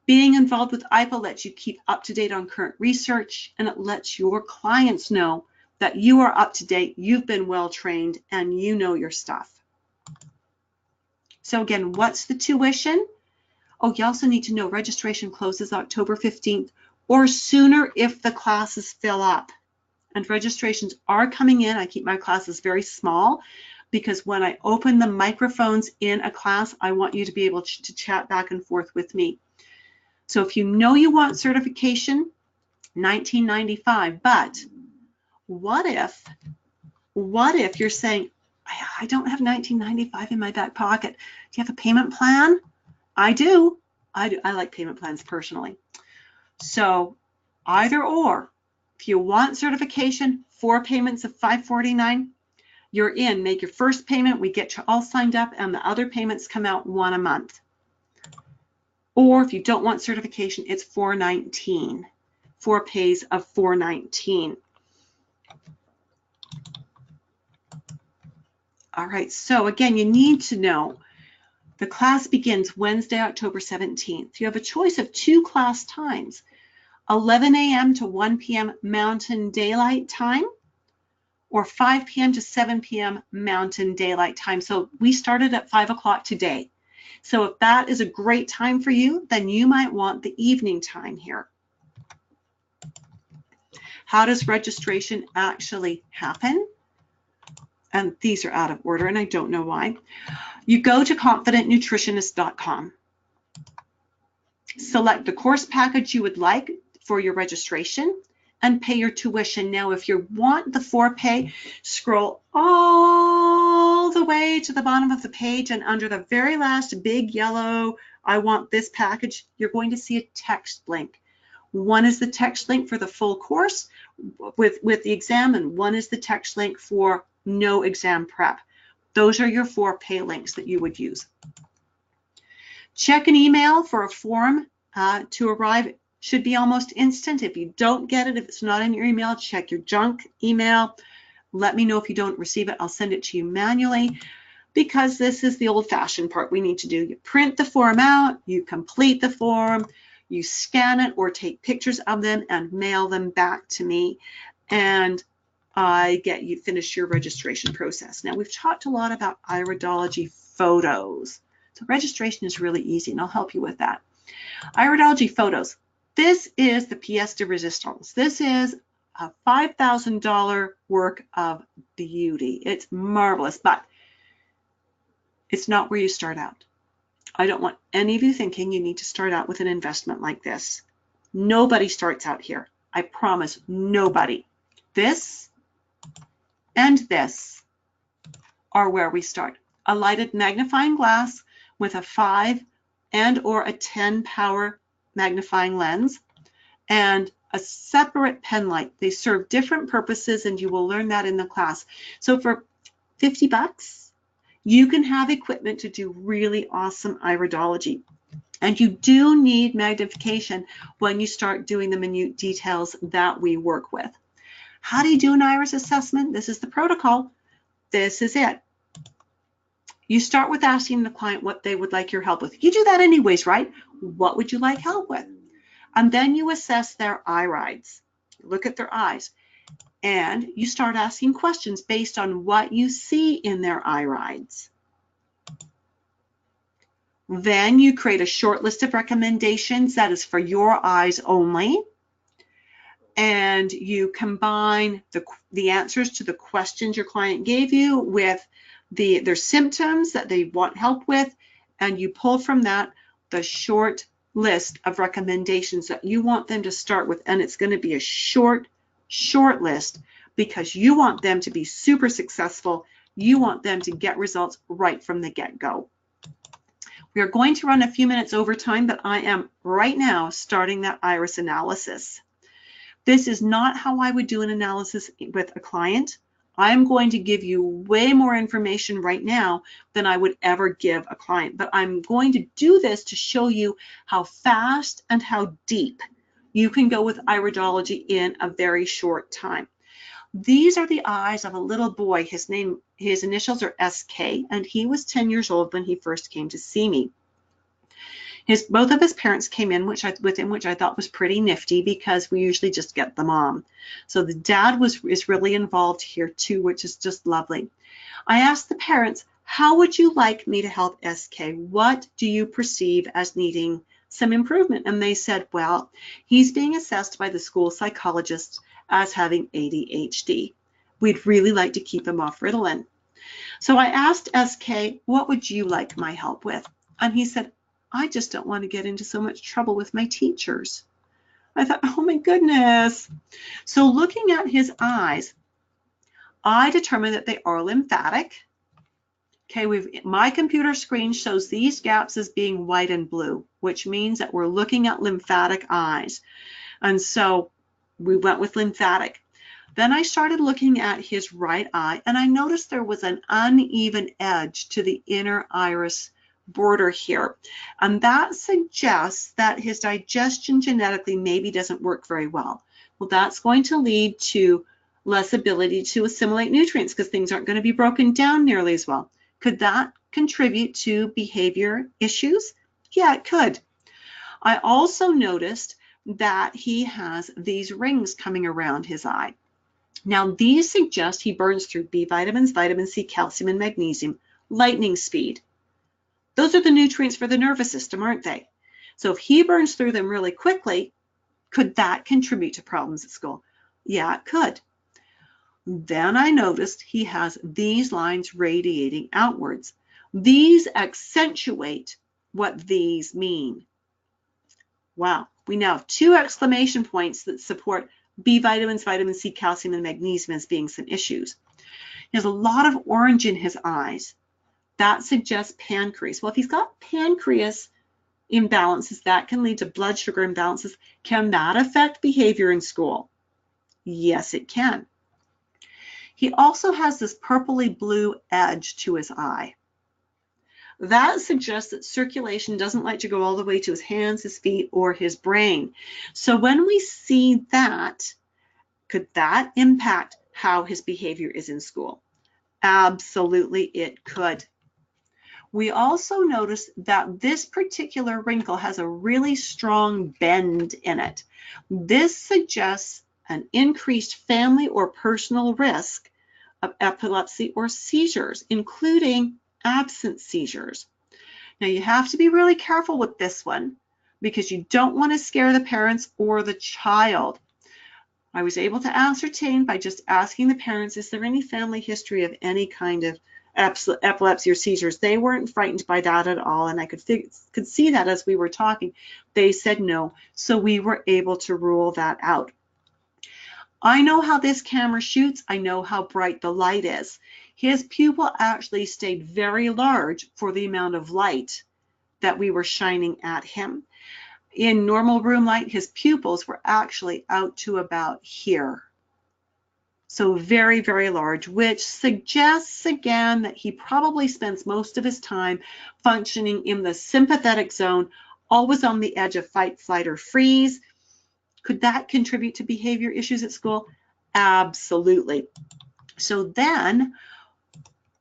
Being involved with IPA lets you keep up to date on current research, and it lets your clients know that you are up to date, you've been well trained, and you know your stuff. So again, what's the tuition? Oh, you also need to know registration closes October 15th or sooner if the classes fill up. And registrations are coming in. I keep my classes very small because when I open the microphones in a class, I want you to be able to chat back and forth with me. So if you know you want certification, $19.95, but what if you're saying, I don't have $19.95 in my back pocket. Do you have a payment plan? I do. I like payment plans personally. So either or, if you want certification, 4 payments of $549, you're in. Make your first payment, we get you all signed up, and the other payments come out 1 a month. Or if you don't want certification, it's $419. 4 pays of $419. All right, so again, you need to know the class begins Wednesday, October 17th. You have a choice of 2 class times, 11 a.m. to 1 p.m. Mountain Daylight Time, or 5 p.m. to 7 p.m. Mountain Daylight Time. So we started at 5 o'clock today. So if that is a great time for you, then you might want the evening time here. How does registration actually happen? And these are out of order, and I don't know why. You go to confidentnutritionist.com. Select the course package you would like for your registration and pay your tuition. Now, if you want the for-pay, scroll all the way to the bottom of the page, and under the very last big yellow, I want this package, you're going to see a text link. One is the text link for the full course with the exam, and one is the text link for no exam prep. Those are your for-pay links that you would use. Check an email for a form to arrive. Should be almost instant. If you don't get it, if it's not in your email, check your junk email. Let me know if you don't receive it. I'll send it to you manually, because this is the old-fashioned part we need to do. You print the form out, you complete the form, you scan it or take pictures of them and mail them back to me, and I get you finish your registration process. Now, we've talked a lot about iridology photos. So registration is really easy, and I'll help you with that. Iridology photos. This is the pièce de résistance. This is a $5,000 work of beauty. It's marvelous, but it's not where you start out. I don't want any of you thinking you need to start out with an investment like this. Nobody starts out here. I promise, nobody. This and this are where we start. A lighted magnifying glass with a 5 and or a 10 power magnifying lens and a separate pen light. They serve different purposes, and you will learn that in the class. So for 50 bucks, you can have equipment to do really awesome iridology. And you do need magnification when you start doing the minute details that we work with. How do you do an iris assessment? This is the protocol. This is it. You start with asking the client what they would like your help with. You do that anyways, right? What would you like help with? And then you assess their irides. Look at their eyes. And you start asking questions based on what you see in their irides. Then you create a short list of recommendations that is for your eyes only. And you combine the answers to the questions your client gave you with their symptoms that they want help with, and you pull from that the short list of recommendations that you want them to start with, and it's going to be a short list because you want them to be super successful. You want them to get results right from the get-go. We are going to run a few minutes over time, but I am right now starting that iris analysis. This is not how I would do an analysis with a client. I'm going to give you way more information right now than I would ever give a client, but I'm going to do this to show you how fast and how deep you can go with iridology in a very short time. These are the eyes of a little boy. His initials are SK, and he was 10 years old when he first came to see me. Both of his parents came in with him, which I thought was pretty nifty because we usually just get the mom. So the dad is really involved here too, which is just lovely. I asked the parents, how would you like me to help SK? What do you perceive as needing some improvement? And they said, well, he's being assessed by the school psychologist as having ADHD. We'd really like to keep him off Ritalin. So I asked SK, what would you like my help with? And he said, I just don't want to get into so much trouble with my teachers. I thought, oh my goodness. So looking at his eyes, I determined that they are lymphatic. Okay, my computer screen shows these gaps as being white and blue, which means that we're looking at lymphatic eyes. And so we went with lymphatic. Then I started looking at his right eye, and I noticed there was an uneven edge to the inner iris border here, and that suggests that his digestion genetically maybe doesn't work very well. Well, that's going to lead to less ability to assimilate nutrients because things aren't going to be broken down nearly as well. Could that contribute to behavior issues? Yeah, it could. I also noticed that he has these rings coming around his eye. Now, these suggest he burns through B vitamins, vitamin C, calcium, and magnesium, lightning speed. Those are the nutrients for the nervous system, aren't they? So if he burns through them really quickly, could that contribute to problems at school? Yeah, it could. Then I noticed he has these lines radiating outwards. These accentuate what these mean. Wow, we now have 2 exclamation points that support B vitamins, vitamin C, calcium, and magnesium as being some issues. He has a lot of orange in his eyes. That suggests pancreas. Well, if he's got pancreas imbalances, that can lead to blood sugar imbalances. Can that affect behavior in school? Yes, it can. He also has this purpley blue edge to his eye. That suggests that circulation doesn't like to go all the way to his hands, his feet, or his brain. So when we see that, could that impact how his behavior is in school? Absolutely, it could. We also notice that this particular wrinkle has a really strong bend in it. This suggests an increased family or personal risk of epilepsy or seizures, including absent seizures. Now, you have to be really careful with this one because you don't want to scare the parents or the child. I was able to ascertain by just asking the parents, is there any family history of any kind of epilepsy or seizures? They weren't frightened by that at all, and I could see that as we were talking. They said no, so we were able to rule that out. I know how this camera shoots. I know how bright the light is. His pupil actually stayed very large for the amount of light that we were shining at him. In normal room light, his pupils were actually out to about here. So very, very large, which suggests again that he probably spends most of his time functioning in the sympathetic zone, always on the edge of fight, flight, or freeze. Could that contribute to behavior issues at school? Absolutely. So then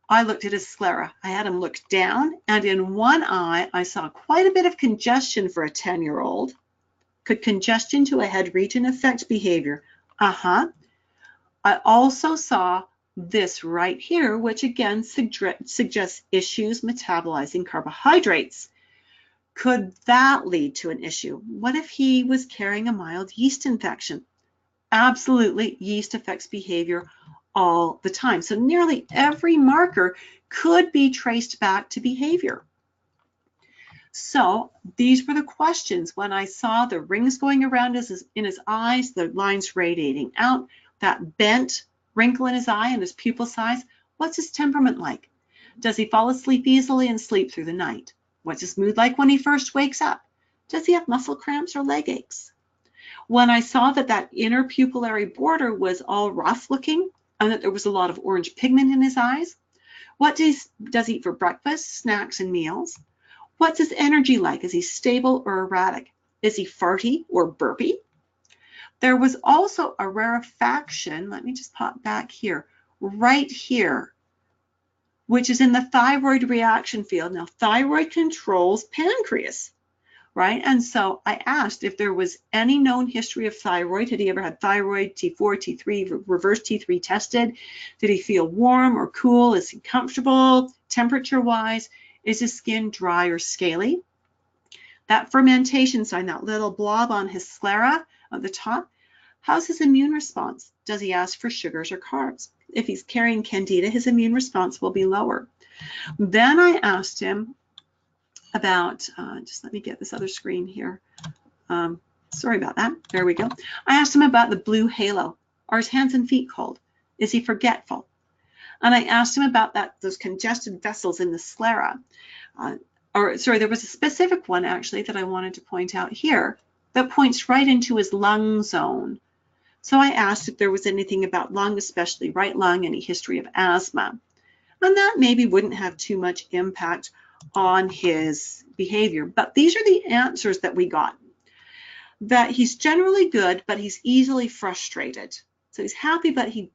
I looked at his sclera. I had him look down, and in one eye, I saw quite a bit of congestion for a 10-year-old. Could congestion to a head region affect behavior? I also saw this right here, which again suggests issues metabolizing carbohydrates. Could that lead to an issue? What if he was carrying a mild yeast infection? Absolutely, yeast affects behavior all the time. So nearly every marker could be traced back to behavior. So these were the questions. When I saw the rings going around in his eyes, the lines radiating out, that bent wrinkle in his eye and his pupil size, what's his temperament like? Does he fall asleep easily and sleep through the night? What's his mood like when he first wakes up? Does he have muscle cramps or leg aches? When I saw that inner pupillary border was all rough looking and that there was a lot of orange pigment in his eyes, what does he eat for breakfast, snacks, and meals? What's his energy like? Is he stable or erratic? Is he farty or burpy? There was also a rarefaction, let me just pop back here, right here, which is in the thyroid reaction field. Now, thyroid controls pancreas, right? And so I asked if there was any known history of thyroid. Had he ever had thyroid, T4, T3, reverse T3 tested? Did he feel warm or cool? Is he comfortable temperature-wise? Is his skin dry or scaly? That fermentation sign, that little blob on his sclera at the top, how's his immune response? Does he ask for sugars or carbs? If he's carrying candida, his immune response will be lower. Then I asked him about, just let me get this other screen here. Sorry about that. There we go. I asked him about the blue halo. Are his hands and feet cold? Is he forgetful? And I asked him about those congested vessels in the sclera. There was a specific one actually that I wanted to point out here that points right into his lung zone. So I asked if there was anything about lung, especially right lung, any history of asthma. And that maybe wouldn't have too much impact on his behavior. But these are the answers that we got. That he's generally good, but he's easily frustrated. So he's happy, but he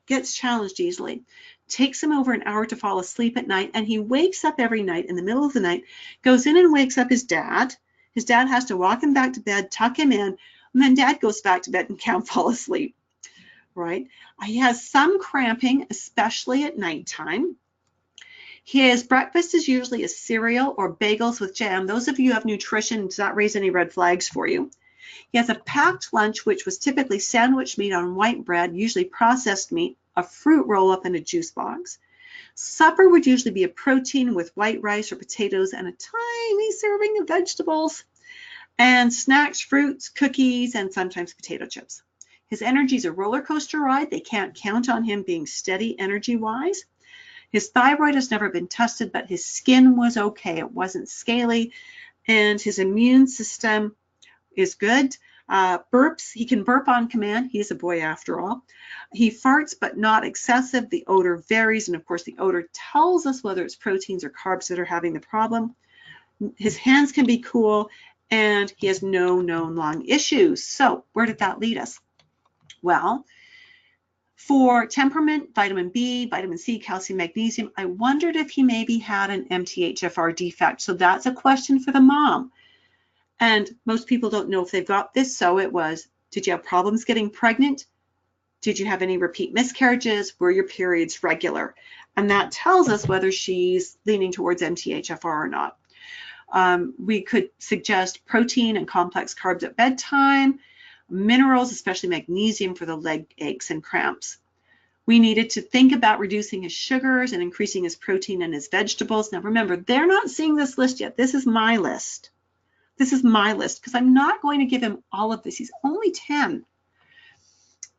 gets challenged easily. Takes him over an hour to fall asleep at night, and he wakes up every night in the middle of the night, goes in and wakes up his dad. His dad has to walk him back to bed, tuck him in, and then dad goes back to bed and can't fall asleep, right? He has some cramping, especially at nighttime. His breakfast is usually a cereal or bagels with jam. Those of you who have nutrition, does that raise any red flags for you? He has a packed lunch, which was typically sandwich meat on white bread, usually processed meat, a fruit roll-up, and a juice box. Supper would usually be a protein with white rice or potatoes and a tiny serving of vegetables. And snacks, fruits, cookies, and sometimes potato chips. His energy is a roller coaster ride. They can't count on him being steady energy-wise. His thyroid has never been tested, but his skin was okay. It wasn't scaly. And his immune system is good. Burps, he can burp on command. He's a boy after all. He farts, but not excessive. The odor varies. And of course, the odor tells us whether it's proteins or carbs that are having the problem. His hands can be cool, and he has no known lung issues. So where did that lead us? Well, for temperament, vitamin B, vitamin C, calcium, magnesium, I wondered if he maybe had an MTHFR defect. So that's a question for the mom. And most people don't know if they've got this. So it was, did you have problems getting pregnant? Did you have any repeat miscarriages? Were your periods regular? And that tells us whether she's leaning towards MTHFR or not. We could suggest protein and complex carbs at bedtime, minerals, especially magnesium for the leg aches and cramps. We needed to think about reducing his sugars and increasing his protein and his vegetables. Now remember, they're not seeing this list yet. This is my list. This is my list because I'm not going to give him all of this. He's only 10.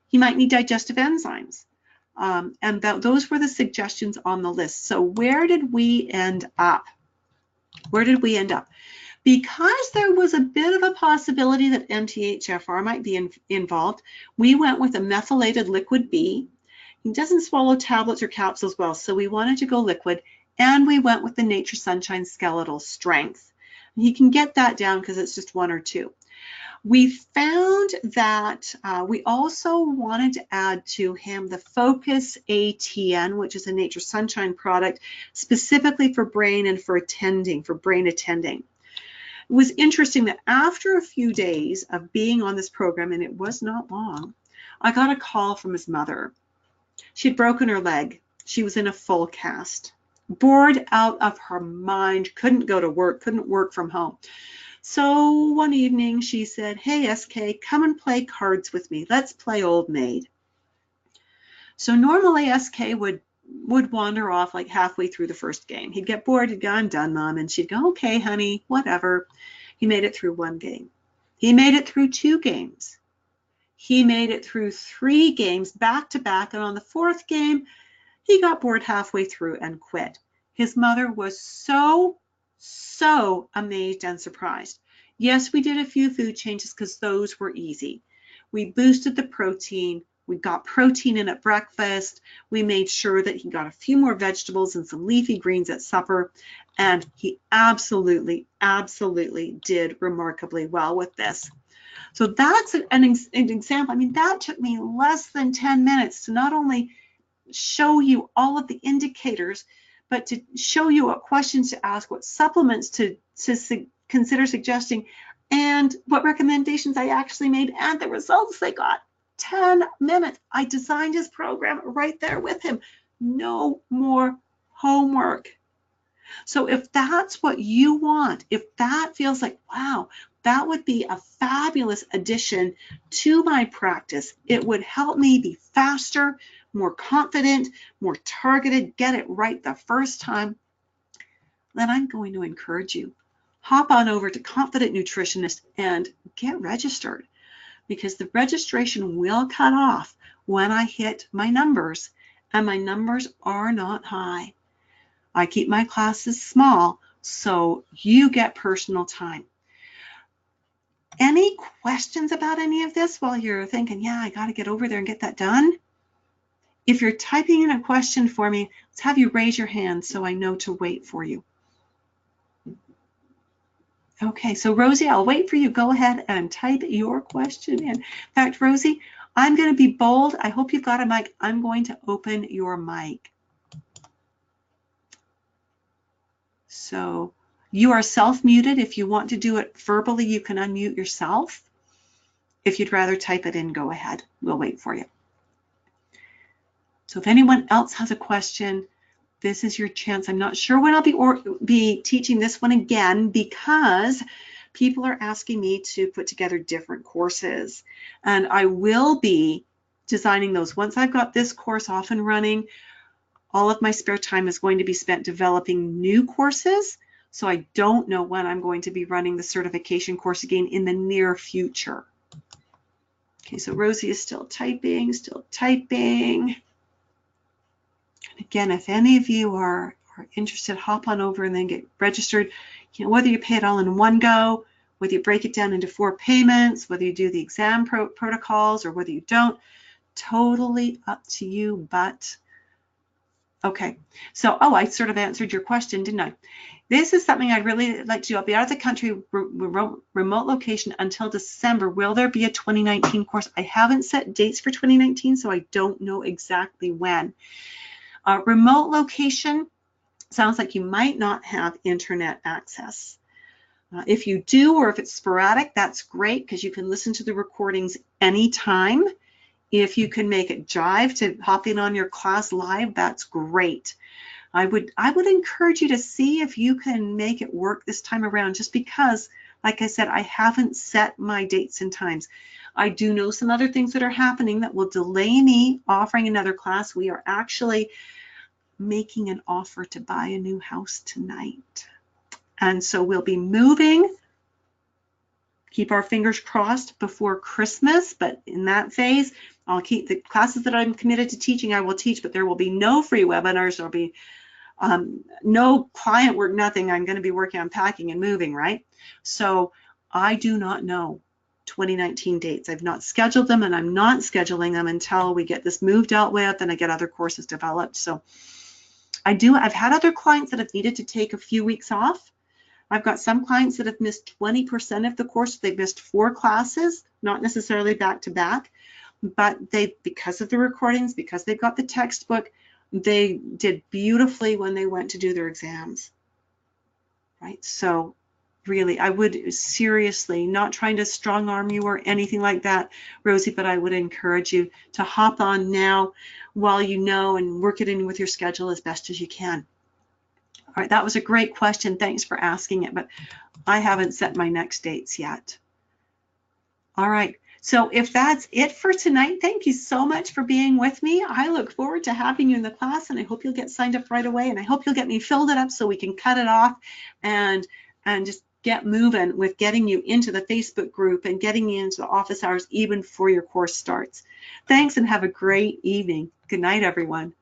He might need digestive enzymes. And those were the suggestions on the list. So where did we end up? Where did we end up? Because there was a bit of a possibility that MTHFR might be involved, we went with a methylated liquid B. He doesn't swallow tablets or capsules well, so we wanted to go liquid, and we went with the Nature Sunshine Skeletal Strength. He can get that down because it's just 1 or 2. We found that we also wanted to add to him the Focus ATN, which is a Nature Sunshine product specifically for brain and for brain attending. It was interesting that after a few days of being on this program, and it was not long, I got a call from his mother. She'd broken her leg. She was in a full cast, bored out of her mind, couldn't go to work, couldn't work from home. So one evening she said, "Hey, SK, come and play cards with me. Let's play Old Maid." So normally SK would would wander off like halfway through the first game. He'd get bored, he'd go, I'm done, Mom. And she'd go, okay, honey, whatever. He made it through one game. He made it through 2 games. He made it through 3 games back to back. And on the 4th game, he got bored halfway through and quit. His mother was so amazed and surprised. Yes, we did a few food changes because those were easy. We boosted the protein. We got protein in at breakfast. We made sure that he got a few more vegetables and some leafy greens at supper. And he absolutely did remarkably well with this. So that's an example. I mean, that took me less than 10 minutes to not only show you all of the indicators, but to show you what questions to ask, what supplements to consider suggesting, and what recommendations I actually made and the results they got. 10 minutes. I designed his program right there with him. No more homework. So if that's what you want, if that feels like, wow, that would be a fabulous addition to my practice, it would help me be faster, more confident, more targeted, get it right the first time, then I'm going to encourage you. Hop on over to Confident Nutritionist and get registered, because the registration will cut off when I hit my numbers, and my numbers are not high. I keep my classes small, so you get personal time. Any questions about any of this while you're thinking, yeah, I got to get over there and get that done? If you're typing in a question for me, let's have you raise your hand so I know to wait for you. Okay, so Rosie, I'll wait for you. Go ahead and type your question in. In fact, Rosie, I'm going to be bold. I hope you've got a mic. I'm going to open your mic. So you are self-muted. If you want to do it verbally, you can unmute yourself. If you'd rather type it in, go ahead. We'll wait for you. So if anyone else has a question, this is your chance. I'm not sure when I'll be teaching this one again, because people are asking me to put together different courses, and I will be designing those. Once I've got this course off and running, all of my spare time is going to be spent developing new courses. So I don't know when I'm going to be running the certification course again in the near future. Okay, so Rosie is still typing, Again, if any of you are interested, hop on over and then get registered. You know, whether you pay it all in one go, whether you break it down into 4 payments, whether you do the exam protocols or whether you don't, totally up to you. But okay, so I sort of answered your question, didn't I? This is something I'd really like to do. I'll be out of the country, remote location until December. Will there be a 2019 course? I haven't set dates for 2019, so I don't know exactly when. Remote location sounds like you might not have internet access. If you do, or if it's sporadic, that's great, because you can listen to the recordings anytime. If you can make it jive to hop in on your class live, that's great. I would encourage you to see if you can make it work this time around, just because, like I said, I haven't set my dates and times. I do know some other things that are happening that will delay me offering another class. We are actually making an offer to buy a new house tonight. And so we'll be moving. Keep our fingers crossed before Christmas, but in that phase, I'll keep the classes that I'm committed to teaching, I will teach, but there will be no free webinars. There'll be no client work, nothing. I'm going to be working on packing and moving, right? So I do not know 2019 dates. I've not scheduled them, and I'm not scheduling them until we get this move dealt with and I get other courses developed. So I've had other clients that have needed to take a few weeks off. I've got some clients that have missed 20% of the course. They've missed 4 classes, not necessarily back to back, but because of the recordings, because they've got the textbook, they did beautifully when they went to do their exams, right? So really, I would seriously, not trying to strong arm you or anything like that, Rosie, but I would encourage you to hop on now while you know, and work it in with your schedule as best as you can. All right, that was a great question. Thanks for asking it, but I haven't set my next dates yet. All right, So if that's it for tonight, thank you so much for being with me. I look forward to having you in the class, and I hope you'll get signed up right away, and I hope you'll get me filled it up so we can cut it off and just get moving with getting you into the Facebook group and getting you into the office hours even before your course starts. Thanks, and have a great evening. Good night, everyone.